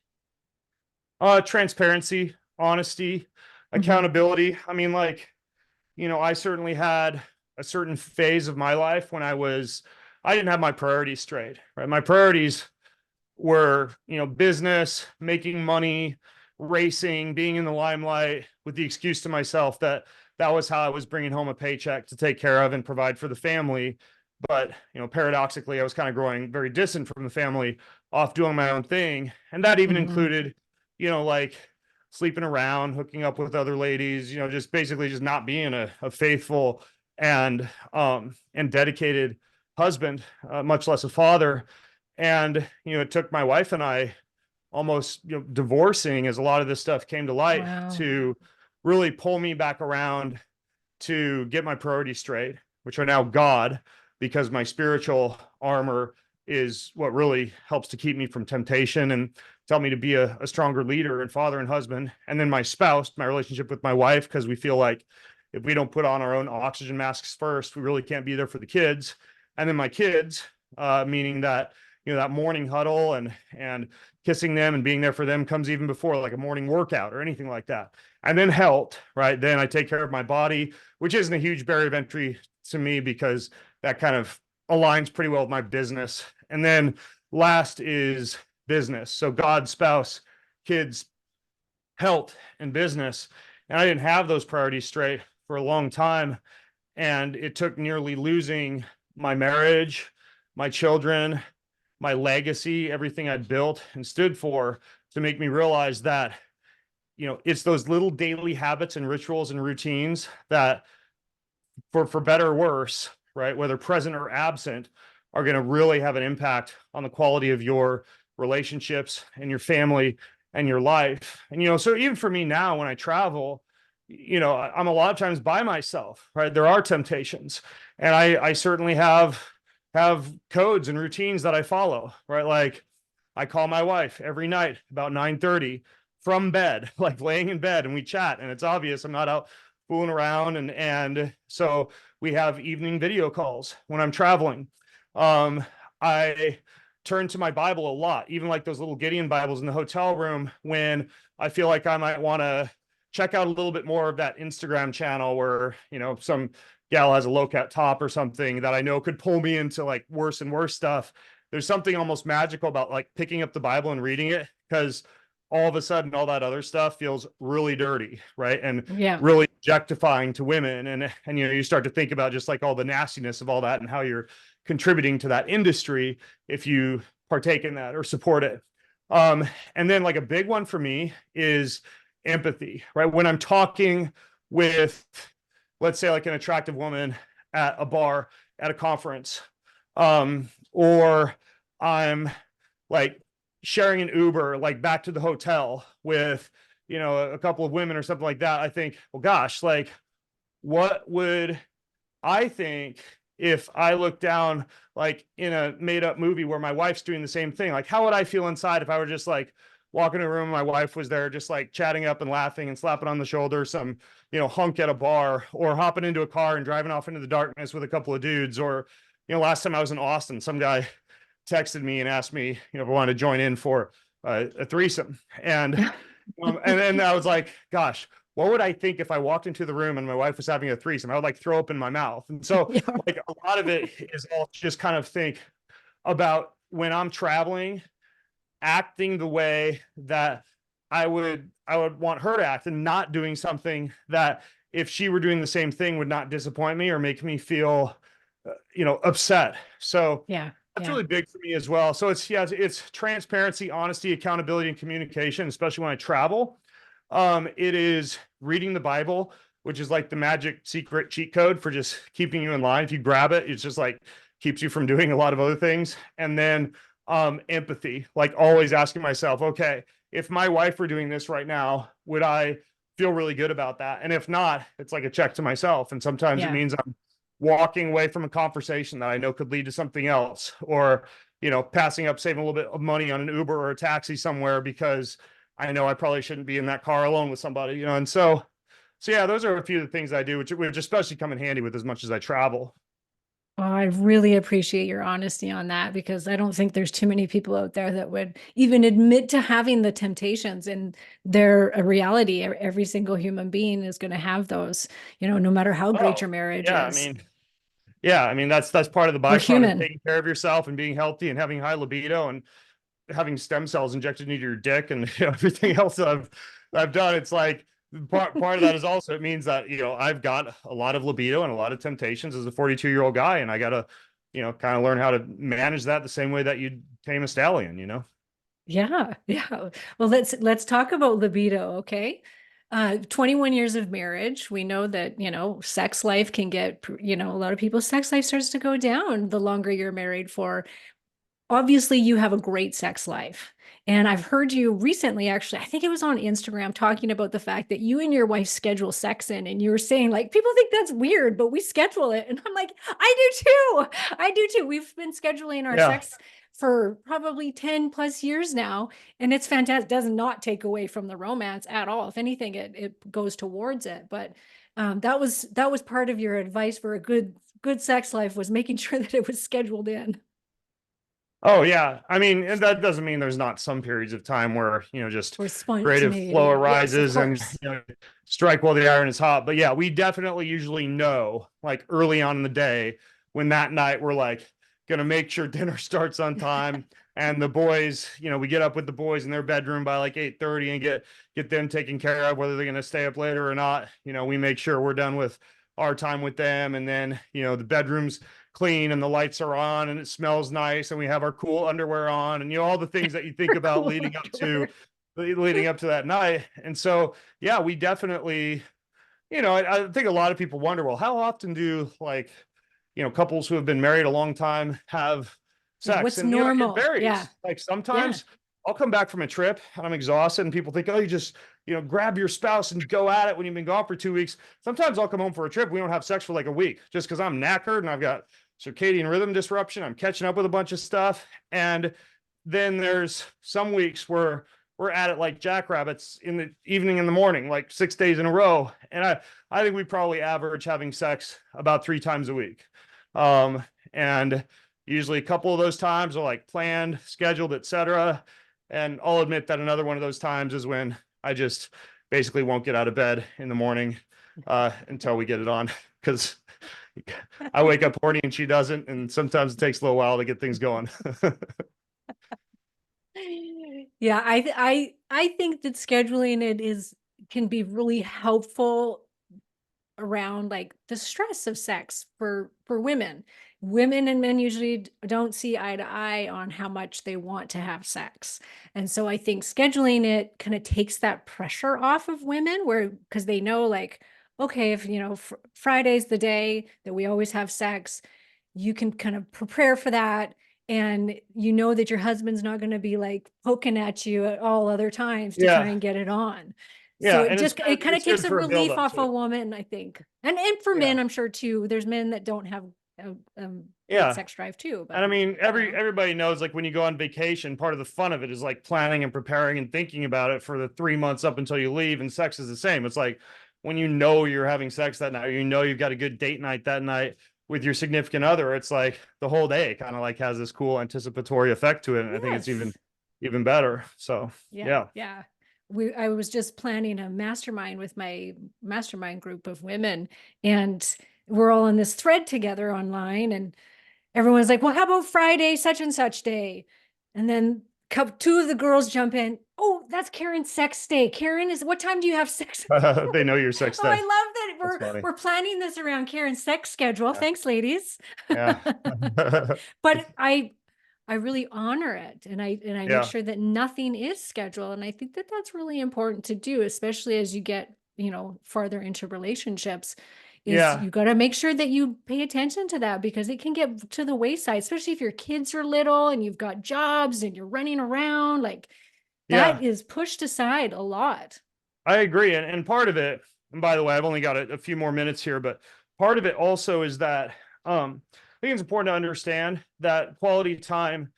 Transparency, honesty, accountability. I mean, like, I certainly had a certain phase of my life when I didn't have my priorities straight, right? My priorities were, business, making money, racing, being in the limelight, with the excuse to myself that that was how I was bringing home a paycheck to take care of and provide for the family. But, paradoxically, I was kind of growing very distant from the family, off doing my own thing. And that even included, like sleeping around, hooking up with other ladies, just basically just not being a faithful and dedicated husband, much less a father. And, it took my wife and I almost, divorcing as a lot of this stuff came to light to really pull me back around to get my priorities straight, which are now God, because my spiritual armor is what really helps to keep me from temptation and tell me to be a stronger leader and father and husband. And then my spouse, my relationship with my wife, because we feel like if we don't put on our own oxygen masks first, we really can't be there for the kids. And then my kids, meaning that, that morning huddle and kissing them and being there for them comes even before like a morning workout or anything like that. And then health, right? Then I take care of my body, which isn't a huge barrier of entry to me because that kind of aligns pretty well with my business. And then last is business. So God, spouse, kids, health, and business. And I didn't have those priorities straight for a long time. And it took nearly losing my marriage, my children, my legacy, everything I'd built and stood for to make me realize that, it's those little daily habits and rituals and routines that for better or worse, right, whether present or absent, are going to really have an impact on the quality of your relationships and your family and your life. And, so even for me now, when I travel, I'm a lot of times by myself, right? There are temptations, and I certainly have codes and routines that I follow, right? Like I call my wife every night about 9:30 from bed, like laying in bed, and we chat, and it's obvious I'm not out fooling around. And so we have evening video calls when I'm traveling. I turn to my Bible a lot, even like those little Gideon Bibles in the hotel room when I feel like I might want to check out a little bit more of that Instagram channel where, some gal has a low cut top or something that I know could pull me into like worse and worse stuff. There's something almost magical about like picking up the Bible and reading it, because all of a sudden all that other stuff feels really dirty, right? And really objectifying to women. And you start to think about just like all the nastiness of all that and how you're contributing to that industry if you partake in that or support it. And then like a big one for me is empathy, right? When I'm talking with, let's say, like an attractive woman at a bar, at a conference, or I'm like sharing an Uber, like back to the hotel with, a couple of women or something like that, I think, well, gosh, like, what would I think if I look down like in a made up movie where my wife's doing the same thing? Like, how would I feel inside if I were just like walking in a room, my wife was there just like chatting up and laughing and slapping on the shoulder some, hunk at a bar, or hopping into a car and driving off into the darkness with a couple of dudes? Or, last time I was in Austin, some guy texted me and asked me, if I wanted to join in for a threesome. And then I was like, gosh, what would I think if I walked into the room and my wife was having a threesome? I would like throw open my mouth. And so like a lot of it is all just kind of think about when I'm traveling, acting the way that I would want her to act, and not doing something that if she were doing the same thing would not disappoint me or make me feel, upset. So that's really big for me as well. So it's transparency, honesty, accountability, and communication, especially when I travel. It is reading the Bible, which is like the magic secret cheat code for just keeping you in line. If you grab it, it's just like keeps you from doing a lot of other things. And then empathy, like always asking myself, okay, if my wife were doing this right now, would I feel really good about that? And if not, it's like a check to myself. And sometimes it means I'm walking away from a conversation that I know could lead to something else, or, passing up, saving a little bit of money on an Uber or a taxi somewhere because I know I probably shouldn't be in that car alone with somebody, and so yeah, those are a few of the things I do, which especially come in handy with as much as I travel. Oh, I really appreciate your honesty on that, because I don't think there's too many people out there that would even admit to having the temptations, and they're a reality. Every single human being is going to have those, no matter how great your marriage is. I mean, that's part of the We're byproduct of human. taking care of yourself and being healthy and having high libido and having stem cells injected into your dick and everything else that I've done. It's like, part of that is also, it means that, I've got a lot of libido and a lot of temptations as a 42-year-old guy. And I got to, kind of learn how to manage that the same way that you'd tame a stallion. Yeah, yeah. Well, let's talk about libido, okay? 21 years of marriage, we know that, sex life can get, a lot of people's sex life starts to go down the longer you're married for. Obviously, you have a great sex life. And I've heard you recently, actually, I think it was on Instagram, talking about the fact that you and your wife schedule sex in, and you were saying, like, people think that's weird, but we schedule it. And I'm like, I do too. I do too. We've been scheduling our Yeah. sex for probably 10 plus years now. And it's fantastic. It does not take away from the romance at all. If anything, it goes towards it. But that was part of your advice for a good sex life, was making sure that it was scheduled in. Oh yeah. I mean, and that doesn't mean there's not some periods of time where, just Or creative flow spontaneity. Yes, of arises and, course. strike while the iron is hot. But yeah, we definitely usually know, like, early on in the day, when that night we're like going to make sure dinner starts on time. And the boys, we get up with the boys in their bedroom by like 8:30 and get them taken care of, whether they're going to stay up later or not. We make sure we're done with our time with them. And then, the bedroom's clean and the lights are on and it smells nice and we have our cool underwear on and, all the things that you think about Cool leading underwear. up to that night. And so, yeah, we definitely, I think a lot of people wonder, well, how often do, like, couples who have been married a long time have Yeah, sex? what's And, it normal? Yeah. varies. Like, Yeah. sometimes I'll come back from a trip and I'm exhausted and people think, oh, you just, grab your spouse and go at it when you've been gone for 2 weeks. Sometimes I'll come home for a trip. We don't have sex for like a week just because I'm knackered and I've got circadian rhythm disruption. I'm catching up with a bunch of stuff. And then there's some weeks where we're at it like jackrabbits in the evening and the morning, like 6 days in a row. And I think we probably average having sex about 3 times a week. And usually a couple of those times are like planned, scheduled, etc. And I'll admit that another one of those times is when I just basically won't get out of bed in the morning until we get it on, because I wake up horny and she doesn't, and sometimes it takes a little while to get things going. Yeah, I think that scheduling it can be really helpful around like the stress of sex for women. Women and men usually don't see eye to eye on how much they want to have sex. And so I think scheduling it kind of takes that pressure off of women, where because they know, like, okay, if Friday's the day that we always have sex, you can kind of prepare for that. And you know that your husband's not going to be like poking at you at all other times to try Yeah. and get it on. So Yeah. it And just it kind of it's takes good a for a build relief up off too. a woman, I think. And for Yeah. men, I'm sure too. There's men that don't have great Yeah. sex drive too. And But I mean, everybody knows, like, when you go on vacation, part of the fun of it is like planning and preparing and thinking about it for the 3 months up until you leave. And sex is the same. It's like when you're having sex that night, you've got a good date night that night with your significant other. It's like the whole day kind of like has this cool anticipatory effect to it. And I think it's yes. even better. So Yeah, yeah. yeah. I was just planning a mastermind with my mastermind group of women, and we're all on this thread together online, and everyone's like, well, how about Friday, such and such day? And then two of the girls jump in. Oh, that's Karen's sex day. Karen, what time do you have sex? They know your sex Oh, day. I love that That's funny. we're planning this around Karen's sex schedule. Yeah. Thanks, ladies. Yeah. But I really honor it, and I make Yeah. sure that nothing is scheduled, and I think that that's really important to do, especially as you get, farther into relationships, is Yeah. you got to make sure that you pay attention to that, because it can get to the wayside, especially if your kids are little and you've got jobs and you're running around, like Yeah. that is pushed aside a lot. I agree. And part of it, and by the way, I've only got a few more minutes here, but part of it also is that I think it's important to understand that quality time,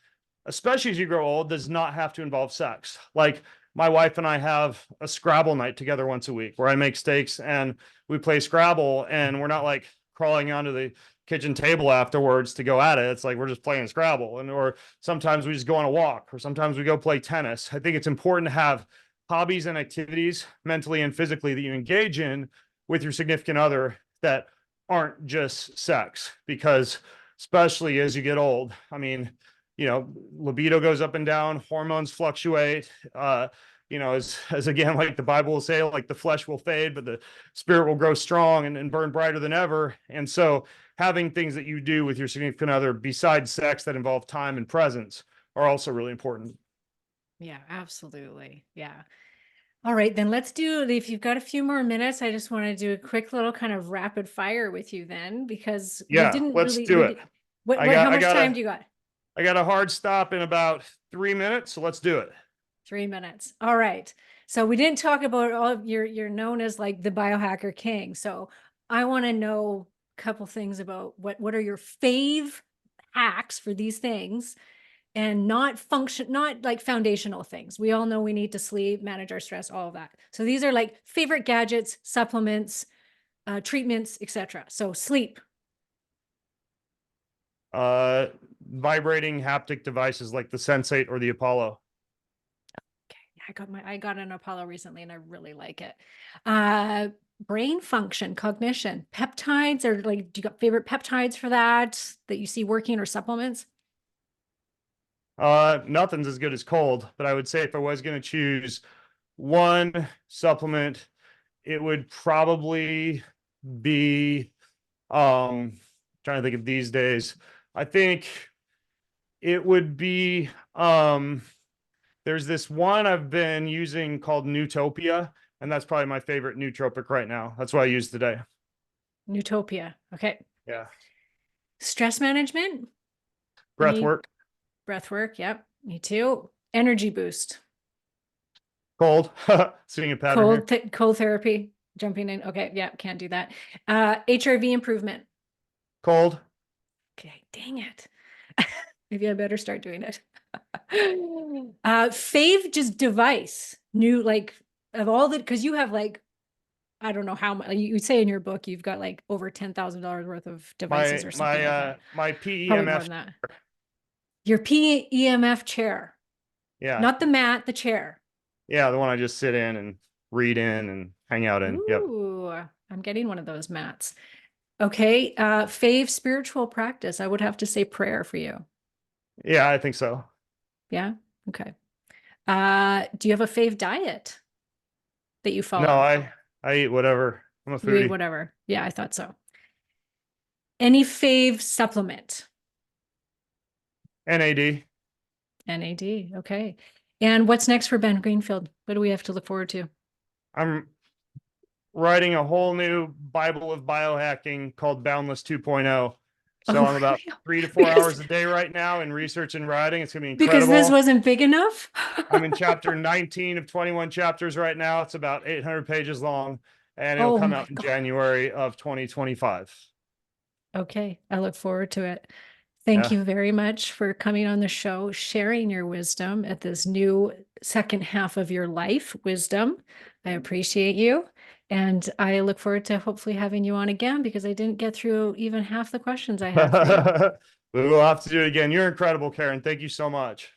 especially as you grow old, does not have to involve sex. Like, my wife and I have a Scrabble night together once a week where I make steaks and we play Scrabble, and we're not like crawling onto the kitchen table afterwards to go at it. It's like we're just playing Scrabble. Or sometimes we just go on a walk, or sometimes we go play tennis. I think it's important to have hobbies and activities mentally and physically that you engage in with your significant other that aren't just sex, because especially as you get old, I mean, libido goes up and down, hormones fluctuate, as again, like the Bible will say, like the flesh will fade, but the spirit will grow strong and burn brighter than ever. And so having things that you do with your significant other besides sex that involve time and presence are also really important. Yeah, absolutely. Yeah. All right, then let's do, if you've got a few more minutes, I just want to do a quick little kind of rapid fire with you then, because we Yeah, didn't let's really, do it. how much time do you got? I got a hard stop in about 3 minutes, so let's do it. 3 minutes. All right. So we didn't talk about all of you're known as like the biohacker king. So I want to know a couple things about what are your fave hacks for these things, and not like foundational things. We all know we need to sleep, manage our stress, all of that. So these are like favorite gadgets, supplements, treatments, etc. So sleep. Vibrating haptic devices like the Sensate or the Apollo. Okay, I got an Apollo recently and I really like it. Brain function, cognition, peptides, or like, do you got favorite peptides for that you see working, or supplements? Nothing's as good as cold, but I would say if I was going to choose one supplement, it would probably be trying to think of these days. I think it would be there's this one I've been using called Newtopia, and that's probably my favorite nootropic right now. That's what I use today. Newtopia. Okay. Yeah. Stress management. Breath work. Breath work. Yep. Me too. Energy boost. Cold. Seeing a pattern here. Cold therapy. Jumping in. Okay. Yeah. Can't do that. HRV improvement. Cold. Okay. Dang it. Maybe I better start doing it. Fave just device. New, like, of all the, because you have like, I don't know how much you say in your book, you've got like over $10,000 worth of devices or something like that. My Probably more PEMF. than that. Your PEMF chair. Yeah. Not the mat, the chair. Yeah, the one I just sit in and read in and hang out in. Ooh, yep. I'm getting one of those mats. Okay. Fave spiritual practice. I would have to say prayer for you. Yeah, I think so. Yeah. Okay. Do you have a fave diet that you follow? No, I eat whatever. I'm a foodie. You eat whatever. Yeah, I thought so. Any fave supplement? NAD. NAD. Okay. And what's next for Ben Greenfield? What do we have to look forward to? I'm writing a whole new Bible of biohacking called Boundless 2.0. So I'm about 3 to 4 hours a day right now in research and writing. It's gonna be incredible. Because this wasn't big enough. I'm in chapter 19 of 21 chapters right now. It's about 800 pages long, and it'll come out in January of 2025. Okay, I look forward to it. Thank you very much for coming on the show, sharing your wisdom at this new second half of your life, wisdom. I appreciate you. And I look forward to hopefully having you on again, because I didn't get through even half the questions I had for you. We will have to do it again. You're incredible, Karen. Thank you so much.